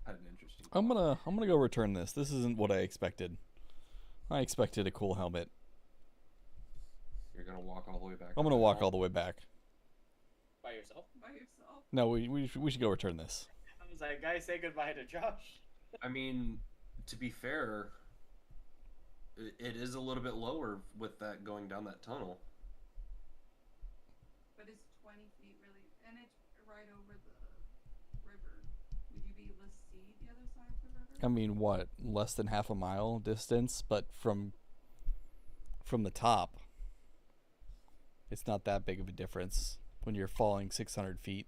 Had an interesting. I'm gonna go return this. This isn't what I expected. I expected a cool helmet. You're gonna walk all the way back. I'm gonna walk all the way back. By yourself? By yourself. No, we should go return this. I was like, guys, say goodbye to Josh. I mean, to be fair, it is a little bit lower with that going down that tunnel. But it's 20 feet really, and it's right over the river. Would you be able to see the other side of the river? I mean, what? Less than half a mile distance, but from the top, it's not that big of a difference when you're falling 600 feet.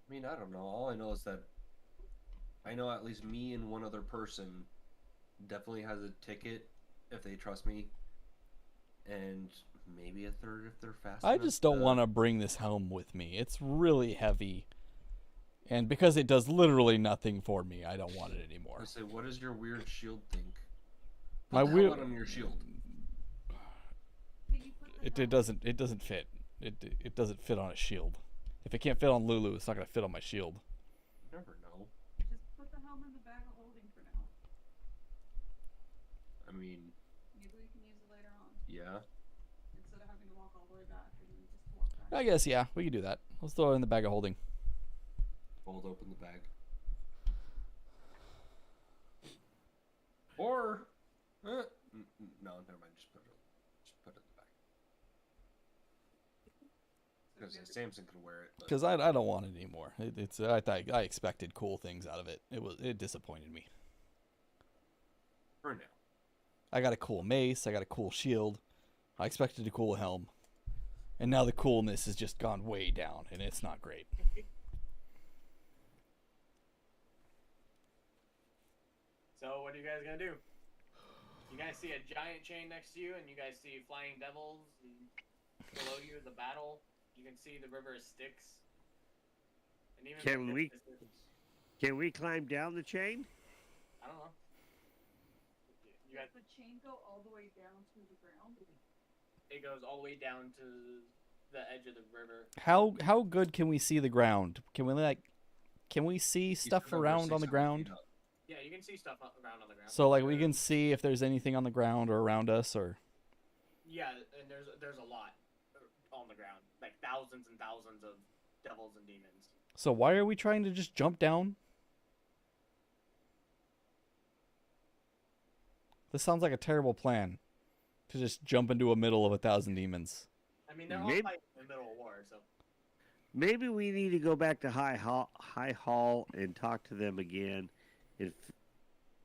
I mean, I don't know. All I know is that I know at least me and one other person definitely has a ticket if they trust me, and maybe a third if they're fast I enough just don't to- want to bring this helm with me. It's really heavy. And because it does literally nothing for me, I don't want it anymore. I say, what does your weird shield think? Put My the weird helmet on your shield. Can you put the it helmet- doesn't fit. It doesn't fit on a shield. If it can't fit on Lulu, it's not gonna fit on my shield. You never know. Just put the helmet in the bag of holding for now. I mean, Maybe we can use it later on yeah. instead of having to walk all the way back and then just walk back. I guess yeah, we can do that. Let's throw it in the bag of holding. Fold open the bag. Or, no, never mind. Just put it in the bag. Because Samson can wear it. Because I don't want it anymore. I expected cool things out of it. It disappointed me. For now. I got a cool mace. I got a cool shield. I expected a cool helm, and now the coolness has just gone way down, and it's not great. So what are you guys gonna do? You guys see a giant chain next to you, and you guys see flying devils, and below you the battle. You can see the river of Styx. And even Can from we- this distance- Can we climb down the chain? I don't know. You guys, Does the chain go all the way down to the ground? it goes all the way down to the edge of the river. How good can we see the ground? Can we see He's stuff over around on the 600 ground? feet up. Yeah, you can see stuff around on the ground. So like we can see if there's anything on the ground or around us or. Yeah, and there's a lot on the ground, like thousands and thousands of devils and demons. So why are we trying to just jump down? This sounds like a terrible plan. To just jump into a middle of 1,000 demons. I mean, they're all Maybe- fighting in the middle of war, so Maybe we need to go back to High Hall and talk to them again, and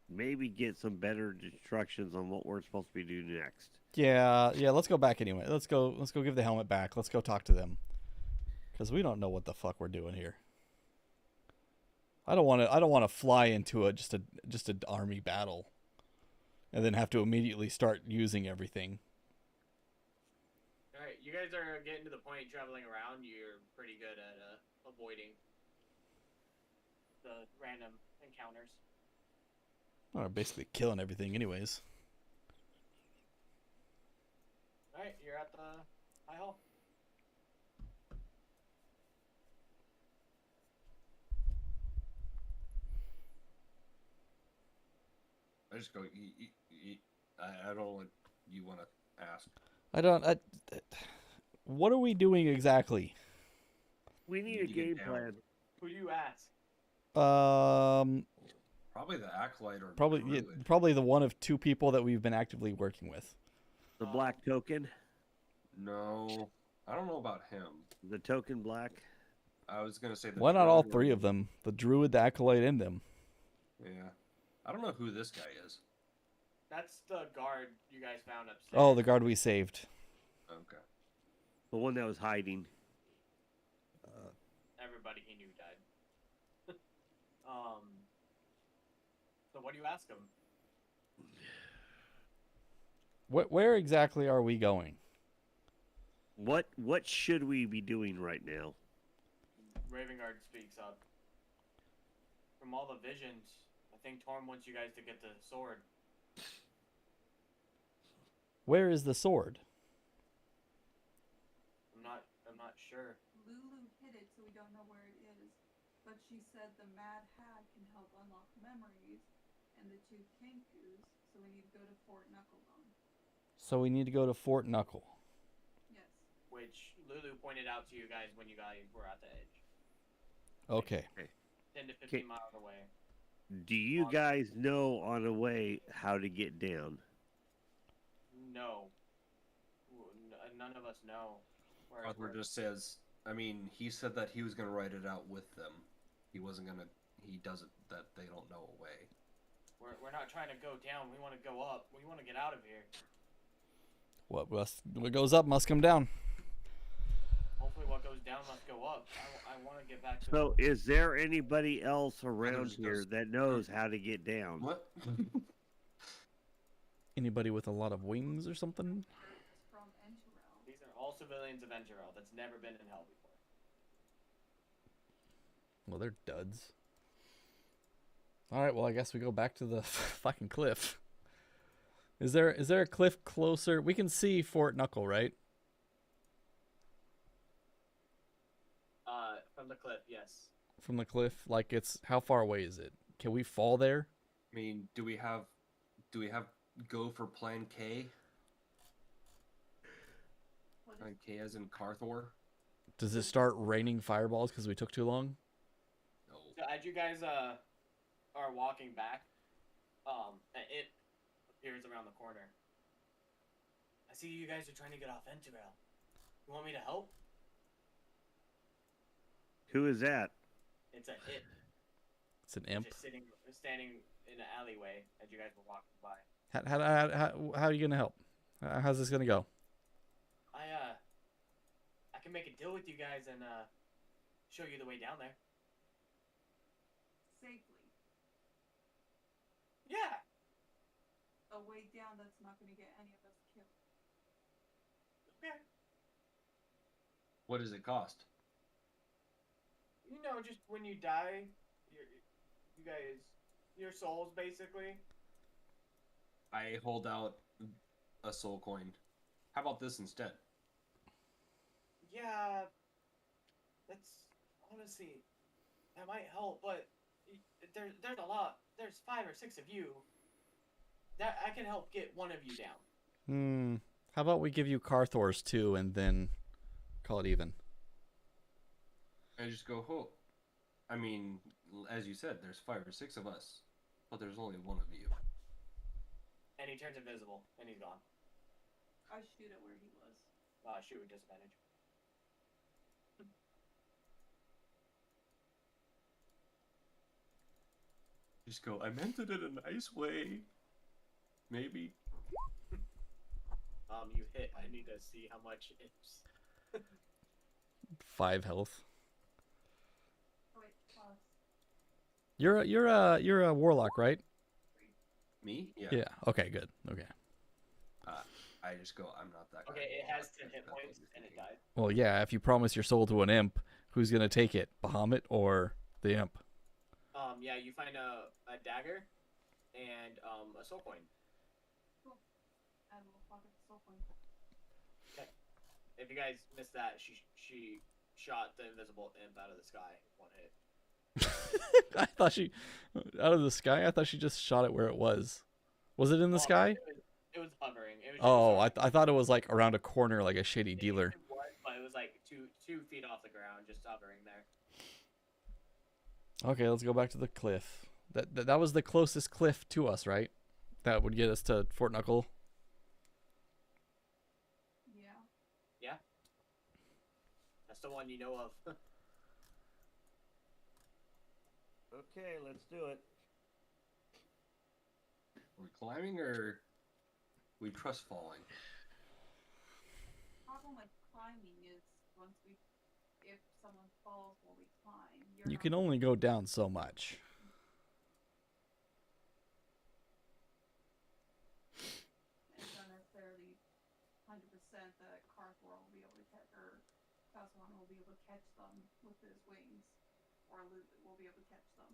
maybe get some better instructions on what we're supposed to be doing next. Yeah, let's go back anyway. Let's go give the helmet back. Let's go talk to them. Cuz we don't know what the fuck we're doing here. I don't want to fly into just an army battle and then have to immediately start using everything. all right, you guys are getting to the point traveling around. You're pretty good at avoiding the random encounters. Well, we're basically killing everything anyways. All right, you're at the high hall. I just go, I don't know what you want to ask. What are we doing exactly? We need Need a to get game down. plan. Who do you ask? Probably the Acolyte or Probably Druid. probably the one of two people that we've been actively working with. The black token. No, I don't know about him. The token black. I was going to say the Why not all Druid. three of them? The druid, the acolyte, and them. Yeah. I don't know who this guy is. That's the guard you guys found upstairs. Oh, the guard we saved. Okay. The one that was hiding. Everybody he knew died. So what do you ask him? Where exactly are we going? What should we be doing right now? Ravengard speaks up. From all the visions, I think Torm wants you guys to get the sword. Where is the sword? I'm not sure. Lulu hid it, so we don't know where it is. But she said the Mad Hag can help unlock memories, and the two Kenkus, so we need to go to Fort Knuckledon. So we need to go to Fort Knuckle. Yes. Which Lulu pointed out to you guys when you guys were at the edge. Okay. 10 to 15 Okay. miles away. Do you guys know on the way how to get down? No. None of us know. Arthur just says, I mean, he said that he was going to write it out with them. He wasn't going to, he does it that they don't know a way. We're not trying to go down. We want to go up. We want to get out of here. What goes up must come down. Hopefully what goes down must go up. I want to get back to So, is there anybody else around just here goes- that knows how to get down? What? Anybody with a lot of wings or something? It's from Enterel. These are all civilians of Enterel that's never been in hell before. Well, they're duds. All right. Well, I guess we go back to the fucking cliff. Is there a cliff closer? We can see Fort Knuckle, right? From the cliff, yes. From the cliff, like it's how far away is it? Can we fall there? I mean, do we have go for Plan K? What Plan is K as in Carthor? Does it start raining fireballs because we took too long? No. So as you guys are walking back, it appears around the corner. I see you guys are trying to get off Entrail. You want me to help? Who is that? It's a hit. It's an imp. Just standing in an alleyway as you guys were walking by. How are you gonna help? How's this gonna go? I can make a deal with you guys and show you the way down there. safely? Yeah. A way down that's not going to get any of us killed. Okay. What does it cost? You know, just when you die, you guys, your souls basically. I hold out a soul coin. How about this instead? Yeah, that's honestly that might help, but there's a lot. There's 5 or 6 of you. That I can help get one of you down. How about we give you Carthor's too, and then call it even? I just go, oh. I mean, as you said, there's 5 or 6 of us, but there's only one of you. And he turns invisible, and he's gone. I shoot at where he was. Shoot with disadvantage. Just go, I meant it in a nice way. Maybe. You hit. I need to see how much it's. 5 health. Oh, wait, plus. You're a warlock, right? Me? Yeah. Yeah. Okay. Good. Okay. I just go, I'm not that guy. Okay, it has 10 hit points, and it died. Well, yeah. If you promise your soul to an imp, who's gonna take it? Bahamut or the imp? Yeah, you find a dagger and a soul coin. I will pocket the soul coin. If you guys missed that, she shot the invisible imp out of the sky in 1 hit. I thought she out of the sky. I thought she just shot it where it was. Was it in the sky? It was hovering. It was Oh, just I thought it was like around a corner, like a shady It dealer. was, but it was like two feet off the ground, just hovering there. Okay, let's go back to the cliff. That was the closest cliff to us, right? That would get us to Fort Knuckle. Yeah. That's the one you know of. Okay, let's do it. Are we climbing or we trust falling? Problem with climbing is if someone falls while we climb, You can only go down so much. It's not necessarily 100% that Carthor will be able to catch, or Tasman will be able to catch them with his wings, or Luke will be able to catch them.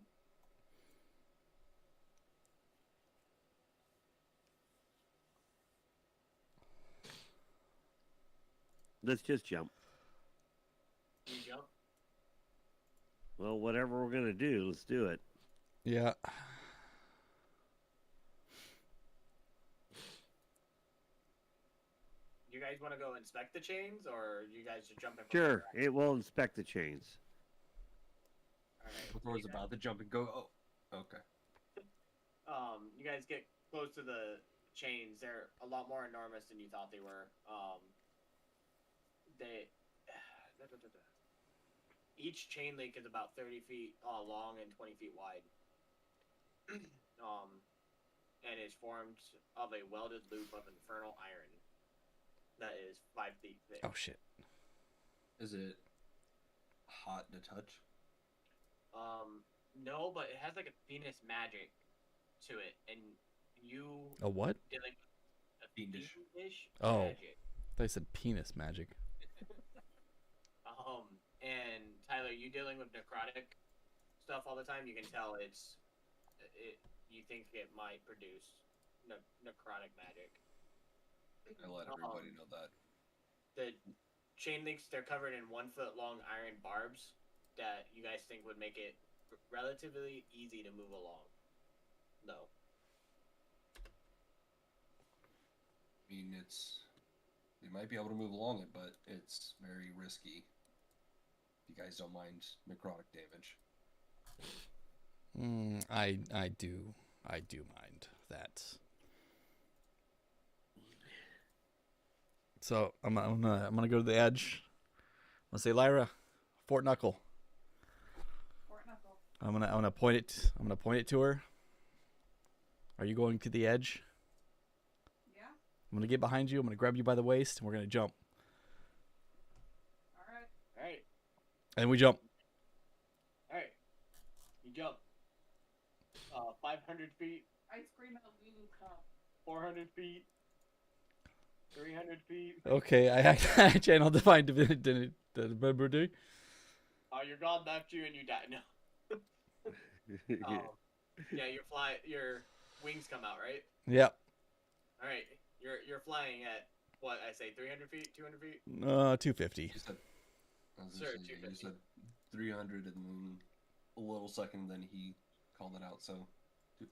Let's just jump. You jump. Well, whatever we're gonna do, let's do it. Yeah. You guys want to go inspect the chains, or you guys just jump in? Sure, it will inspect the chains. All right. Before it's about to jump and go, oh, okay. You guys get close to the chains. They're a lot more enormous than you thought they were. They each chain link is about 30 feet long and 20 feet wide. And is formed of a welded loop of infernal iron that is 5 feet thick. Oh shit. Is it hot to touch? No, but it has like a Venus magic to it, and you A what? dealing with a Fiendish. Oh. magic. They said penis magic. And Tyler, you dealing with necrotic stuff all the time, you can tell you think it might produce necrotic magic. I let everybody know that. The chain links, they're covered in 1 foot long iron barbs that you guys think would make it relatively easy to move along. No. I mean, they might be able to move along it, but it's very risky. If you guys don't mind necrotic damage. I do mind that. So I'm gonna go to the edge. I'm gonna say, Lyra, Fort Knuckle. Fort Knuckle. I'm gonna point it. I'm gonna point it to her. Are you going to the edge? Yeah. I'm gonna get behind you. I'm gonna grab you by the waist, and we're gonna jump. All right. All right. And we jump. All right. You jump. 500 feet. I scream at Lulu cup. 400 feet. 300 feet. Okay, I channel divine divinity. Your god left you and you died. No. Yeah, your wings come out, right? Yep. All right. You're flying at what I say, 300 feet, 200 feet. 250. You said, Sure, you 250. said 300 and then a little second, then he called it out. So.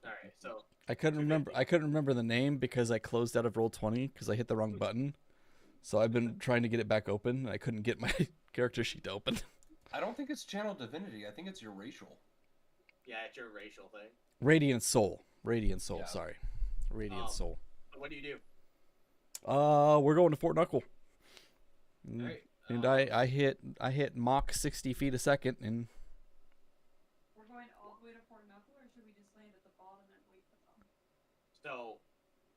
All right. So I couldn't remember the name because I closed out of Roll20 because I hit the wrong button. So I've been trying to get it back open, and I couldn't get my character sheet to open. I don't think it's channel divinity. I think it's your racial. yeah, it's your racial thing. Radiant Soul. Yeah. Sorry. Radiant Soul. What do you do? We're going to Fort Knuckle. All right. And I hit Mach 60 feet a second, and We're going all the way to Fort Knuckle, or should we just land at the bottom and wait for them? So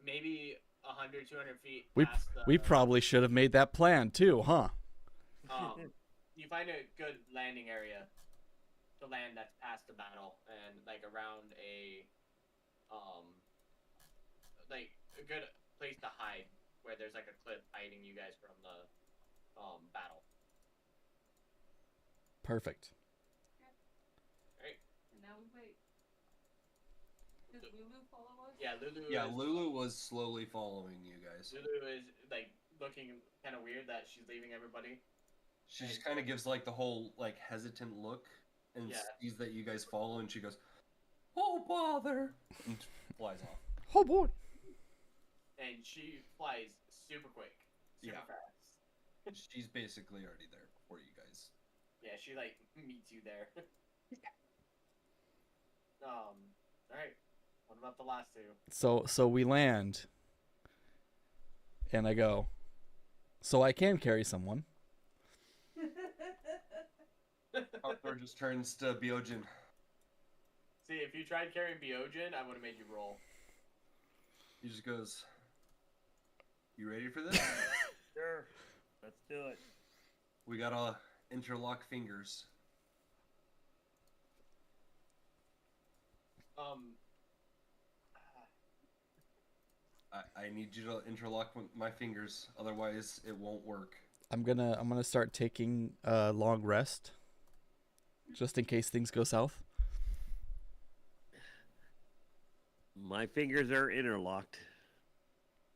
maybe 100, 200 feet we past the. we probably should have made that plan too, huh? You find a good landing area to land that's past the battle and like around a good place to hide where there's like a cliff hiding you guys from the battle. Perfect. Right? And now we wait. Does Lulu follow us? Yeah, Lulu. Yeah, Lulu was slowly following you guys. Lulu is like looking kind of weird that she's leaving everybody. She just kind of gives like the whole like hesitant look and Yeah. sees that you guys follow, and she goes, "Oh bother!" and flies off. Oh boy. And she flies super quick, super Yeah. fast. She's basically already there before you guys. Yeah, she like meets you there. All right. What about the last two? So we land, and I go. So I can carry someone. Arthur just turns to Biogen. See, if you tried carrying Biogen, I would have made you roll. He just goes, "You ready for this?" Sure. Let's do it. We gotta interlock fingers. I need you to interlock my fingers, otherwise it won't work. I'm gonna start taking a long rest, just in case things go south. My fingers are interlocked.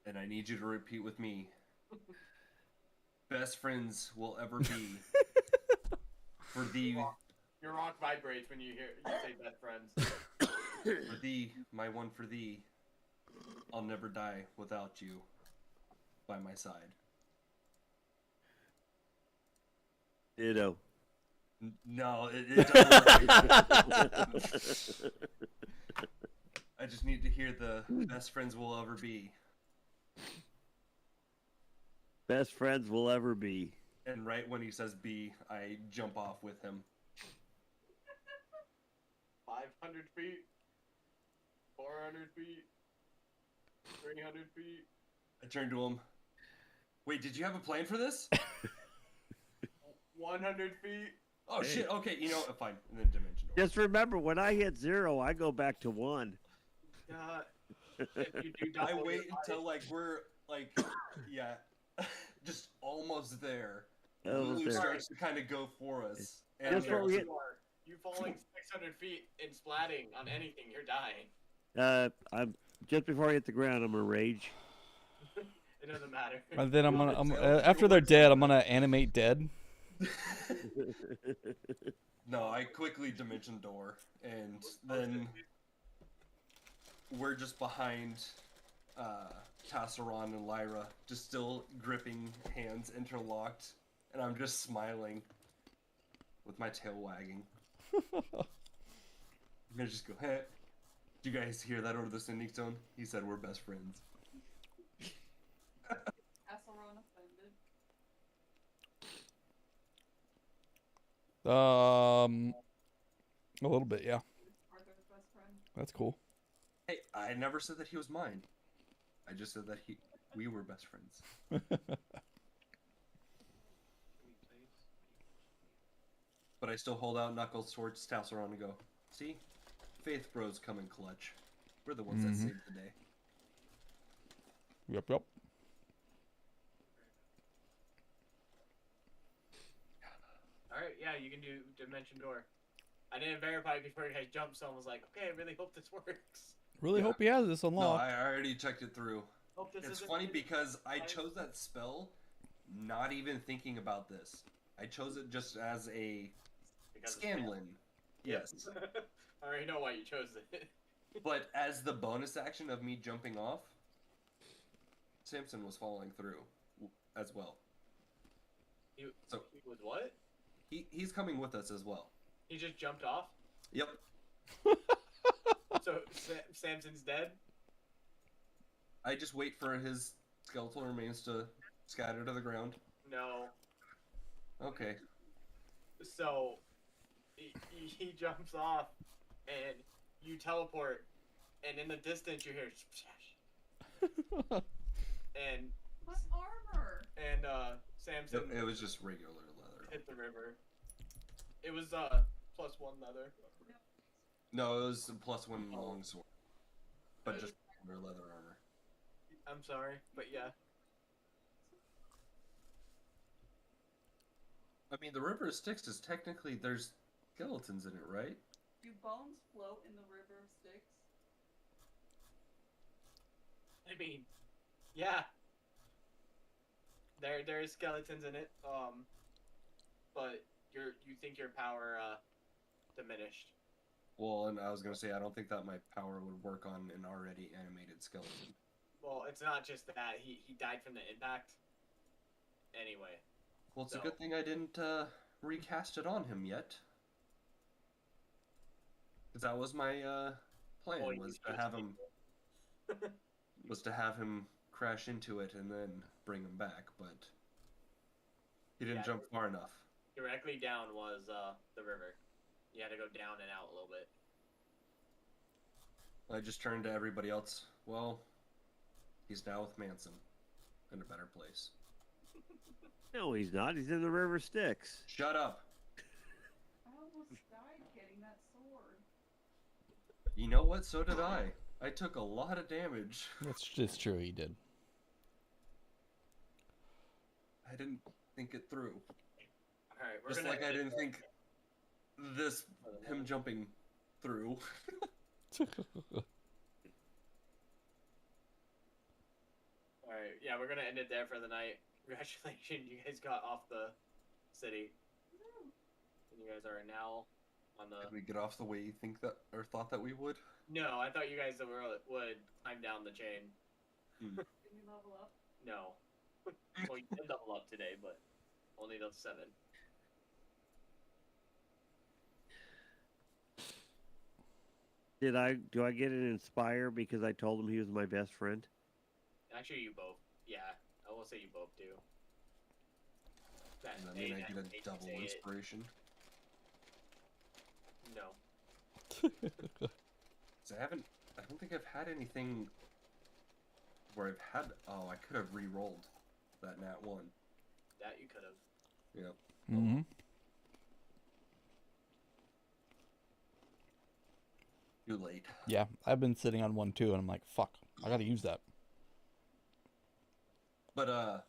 And I need you to repeat with me. Best friends will ever be. For thee, Your rock vibrates when you say best friends. for thee, my one for thee. I'll never die without you by my side. Ditto. No, it doesn't work. I just need to hear the best friends will ever be. Best friends will ever be. And right when he says be, I jump off with him. 500 feet, 400 feet, 300 feet. I turn to him. Wait, did you have a plan for this? 100 feet. Oh Hey. shit, okay, you know what, fine. And then dimension door. Just remember, when I hit 0, I go back to 1. If you do I double wait your until like we're like yeah, just almost there. Almost Lulu there. starts to kind of go for us. And Just what we hit. You falling 600 feet and splatting on anything, you're dying. I'm just before I hit the ground. I'm gonna rage. It doesn't matter. And then I'm You gonna, want to I'm, tell after your they're words dead, like I'm gonna that? animate dead. No, I quickly dimension door, and then we're just behind Tassaron and Lyra, just still gripping hands interlocked, and I'm just smiling with my tail wagging. I'm gonna just go, hey, do you guys hear that over the sending zone? He said we're best friends. Castlerone offended. A little bit, yeah. Arthur's best friend. That's cool. Hey, I never said that he was mine. I just said that we were best friends. But I still hold out knuckles towards Tassaron and go, see? Faith bros come in clutch. We're the ones that saved the day. Yep. Alright, yeah, you can do Dimension Door. I didn't verify it before you guys jumped, so I was like, okay, I really hope this works. Really Yeah. hope he has this No, unlocked. I already checked it through. Hope this It's isn't funny good. because I chose that spell not even thinking about this. I chose it just as a Because it's Scanlan. Yep. Yes. I already know why you chose it. But as the bonus action of me jumping off, Samson was following through as well. He So was what? he's coming with us as well. He just jumped off? Yep. So Samson's dead? I just wait for his skeletal remains to scatter to the ground. No. Okay. So he jumps off and you teleport and in the distance you hear and What armor? Samson It was just regular leather. hit the river. It was +1 leather. No, it was a +1 longsword. But just regular leather armor. I'm sorry, but yeah. I mean, the River of Styx is technically, there's skeletons in it, right? Do bones float in the river of Styx? I mean, yeah. There is skeletons in it. But you think your power diminished. Well, and I was gonna say, I don't think that my power would work on an already animated skeleton. Well, it's not just that. He died from the impact. Anyway. Well, it's a So- good thing I didn't recast it on him yet. Because that was my plan, Well, you was to just have did him was to have him crash into it and then bring him back, but he didn't Yeah. jump far enough. Directly down was the river. You had to go down and out a little bit. I just turned to everybody else. Well, he's now with Manson, in a better place. No, he's not. He's in the River Styx. Shut up. I almost died getting that sword. You know what? So did I. I took a lot of damage. It's true, he did. I didn't think it through. All right, we're Just gonna like I didn't think this him jumping through. All right, yeah, we're gonna end it there for the night. Congratulations, you guys got off the city, and you guys are now on the. Did we get off the way you think that or thought that we would? No, I thought you guys would climb down the chain. Did we level up? No. Well, you did level up today, but only to 7. Do I get an inspire because I told him he was my best friend? Actually, you both. Yeah, I will say you both do. That, Does that mean I that get made a me double say it. inspiration? No. So I don't think I've had anything where I've had, oh, I could have re-rolled that nat 1. That you could have. Yep. Mm-hmm. Too late. Yeah, I've been sitting on one too, and I'm like, fuck, I gotta use that. But,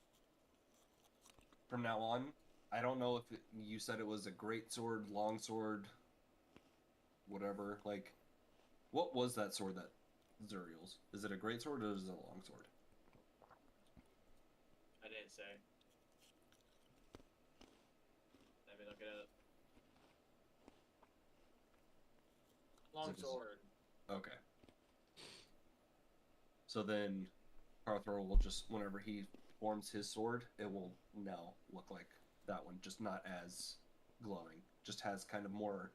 from now on, I don't know if you said it was a great sword, long sword, whatever. Like, what was that sword that Zuriel's? Is it a great sword or is it a long sword? I didn't say. Let me look it up. Long Is it- sword. Okay. So then, Parthor will just, whenever he forms his sword, it will now look like that one, just not as glowing. Just has kind of more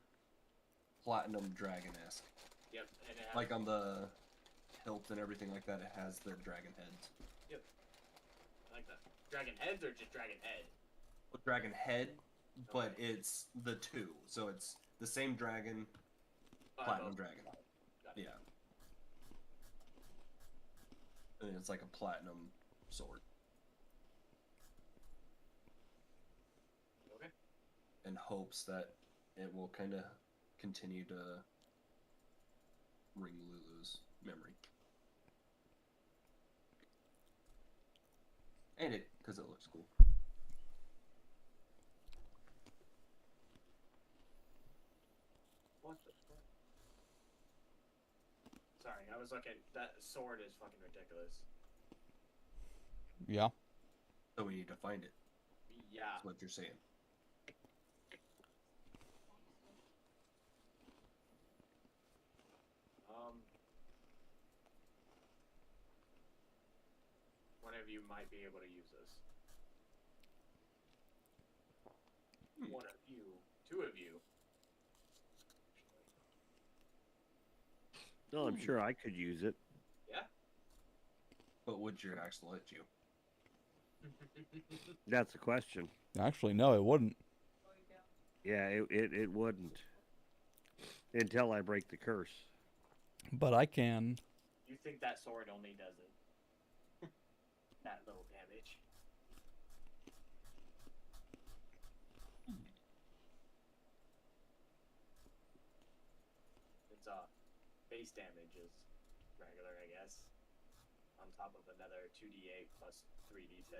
platinum dragon-esque. Yep, and it has, Like on the hilt and everything like that, it has the dragon heads. I like that. Dragon heads or just dragon head? Well, dragon head, but Okay. it's the two. So it's the same dragon, Oh, platinum both. dragon. Got it. Yeah. And it's like a platinum sword. Okay. In hopes that it will kind of continue to ring Lulu's memory. And it, because it looks cool. What the fuck? Sorry, I was looking. That sword is fucking ridiculous. Yeah. So we need to find it. Yeah. That's what you're saying. One of you might be able to use this. One of you. Two of you. No, I'm sure I could use it. Yeah? But would your axe let you? That's the question. Actually, no, it wouldn't. Yeah, it wouldn't. Until I break the curse. But I can. You think that sword only does it? That little damage. It's base damage is regular, I guess. On top of another 2d8 plus 3d10.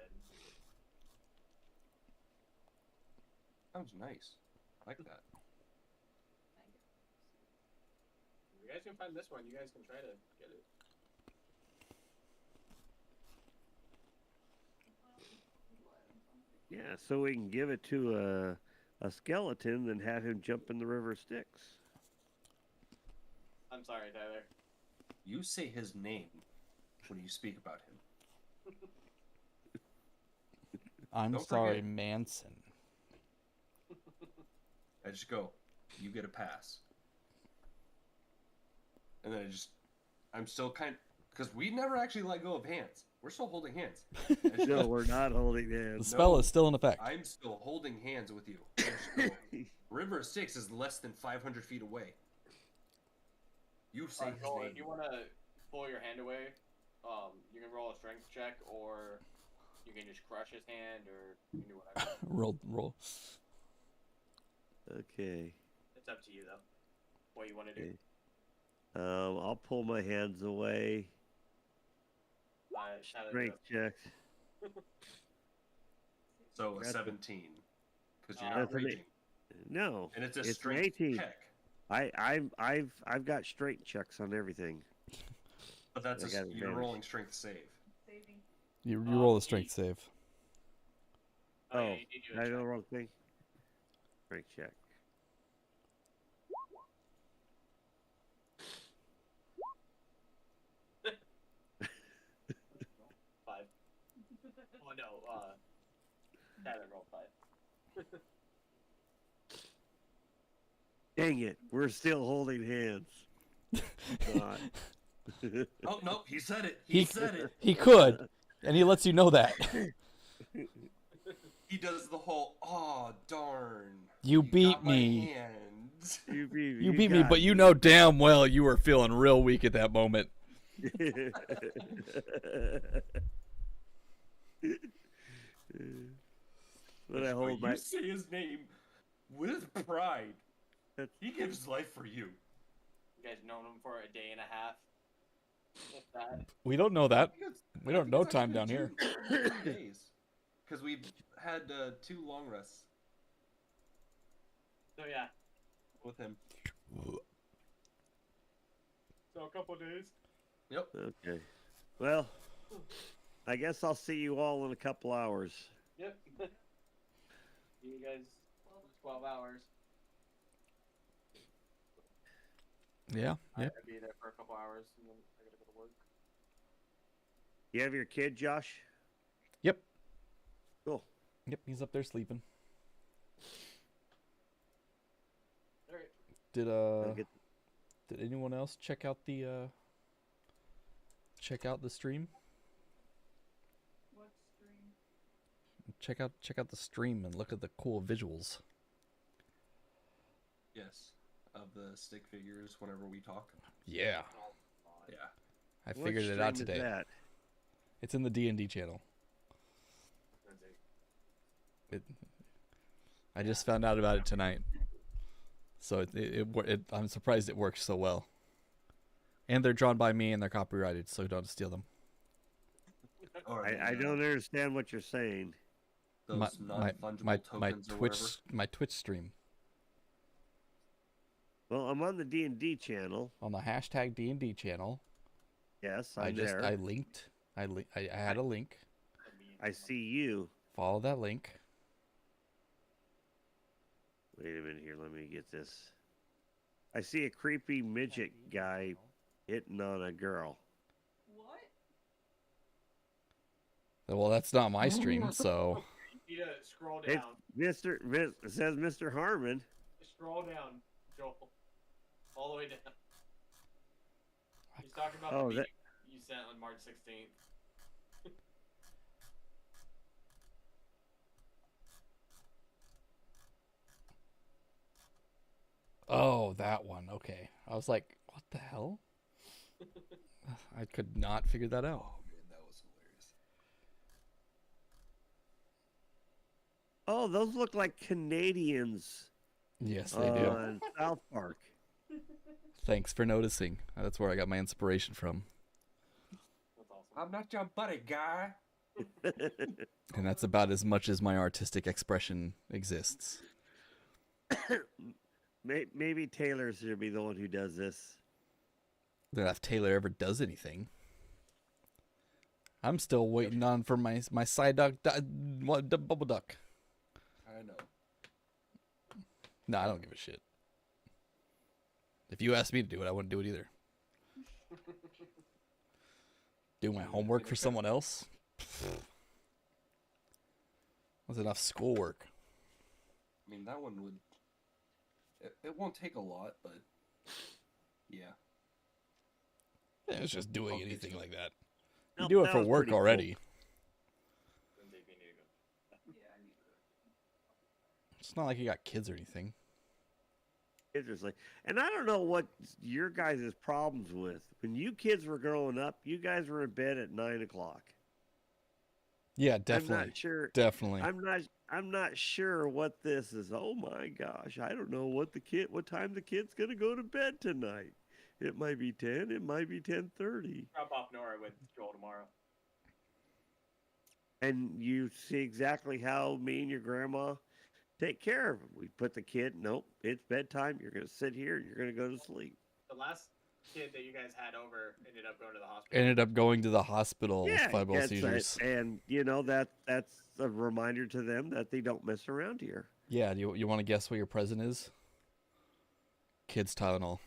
Sounds nice. I like that. If you guys can find this one, you guys can try to get it. Yeah, so we can give it to a skeleton, then have him jump in the river Styx. I'm sorry, Tyler. You say his name when you speak about him. I'm Don't sorry, forget. Manson. I just go, you get a pass. And then I'm still because we never actually let go of hands. We're still holding hands. I just No, go, we're not holding The hands. spell No, is still in effect. I'm still holding hands with you. I just go, River of Styx is less than 500 feet away. You say his Joel, name. if you want to pull your hand away, you can roll a strength check, or you can just crush his hand, or you can do whatever. Roll. Okay. It's up to you, though. What you want to do. Okay. I'll pull my hands away. Tyler, Strength check. So a That's a- 17. Because you're not That's an raging. No, And it's a it's an strength 18. check. I've got strength checks on everything. But that's I got you're advantage. rolling strength save. Saving. You roll a strength save. Oh, yeah, Oh, you need to do I a know the check. wrong thing. Strength check. Five. Oh, no, Tyler rolled 5. Dang it, we're still holding hands. God. Oh, no, he said it. He- He said it. He could, and he lets you know that. He does the whole, oh, darn. You beat got my me. hands. You beat me. You beat me, got but you know damn well you were feeling real weak at that moment. But I But hold you my. say his name with pride. That's- He gives his life for you. You guys known him for a day and a half? If that. We don't know that. We don't know time down here. Days. Because we've had 2 long rests So, yeah. with him. So a couple days. Yep. Okay. Well, I guess I'll see you all in a couple hours. Yep. You guys, 12 hours. Yeah. I Yep. gotta be there for a couple hours, and then I gotta go to work. You have your kid, Josh? Yep. Cool. Yep. He's up there sleeping. All right. Did I'll get- did anyone else check out the stream? What stream? Check out the stream and look at the cool visuals. Yes. Of the stick figures whenever we talk. Yeah. Yeah. I What figured it out stream is today. that? It's in the D&D channel. I just found out about it tonight. So I'm surprised it works so well. And they're drawn by me and they're copyrighted, so don't steal them. Or I don't understand what you're saying. those non-fungible my tokens or whatever. Twitch stream Well, I'm on the D&D channel. on the hashtag D&D channel. Yes, I I'm there. linked. I had a link. I see you. Follow that link. Wait a minute here. Let me get this. I see a creepy midget guy hitting on a girl. What? Well, that's not my stream, so You need to scroll It's down. it says Mr. Harmon. Scroll down, Joel. All the way down. He's talking about Oh, the that- meeting you sent on March 16th. oh, that one. Okay. I was like, what the hell? I could not figure that out. Oh man, that was hilarious. Oh, those look like Canadians Yes, they do. on South Park. Thanks for noticing. That's where I got my inspiration from. That's awesome. I'm not your buddy, guy. And that's about as much as my artistic expression exists. Maybe Taylor should be the one who does this. That if Taylor ever does anything. I'm still waiting on for my side duck, bubble duck. I know. No, I don't give a shit. If you asked me to do it, I wouldn't do it either. Do my homework for someone else? That's enough schoolwork. I mean, that one would. It won't take a lot, but yeah. Yeah, it's just doing Okay, anything so- like that. No, You do it that for was work pretty cool. already. Lindsay, if you need to go. Yeah, I need to. It's not like you got kids or anything. Interesting. And I don't know what your guys' problems with. When you kids were growing up, you guys were in bed at 9 o'clock. Yeah, I'm definitely. not sure. Definitely. I'm not sure what this is. Oh my gosh, I don't know what time the kid's gonna go to bed tonight. It might be 10. It might be 10:30. Drop off Nora with Joel tomorrow. And you see exactly how me and your grandma take care of him. We put the kid. Nope, it's bedtime. You're gonna sit here. You're gonna go to sleep. The last kid that you guys had over ended up going to the hospital. Ended up going to the hospital with fibro that's seizures. and you know that's a reminder to them that they don't mess around here. Yeah, do you want to guess what your present is? Kids Tylenol.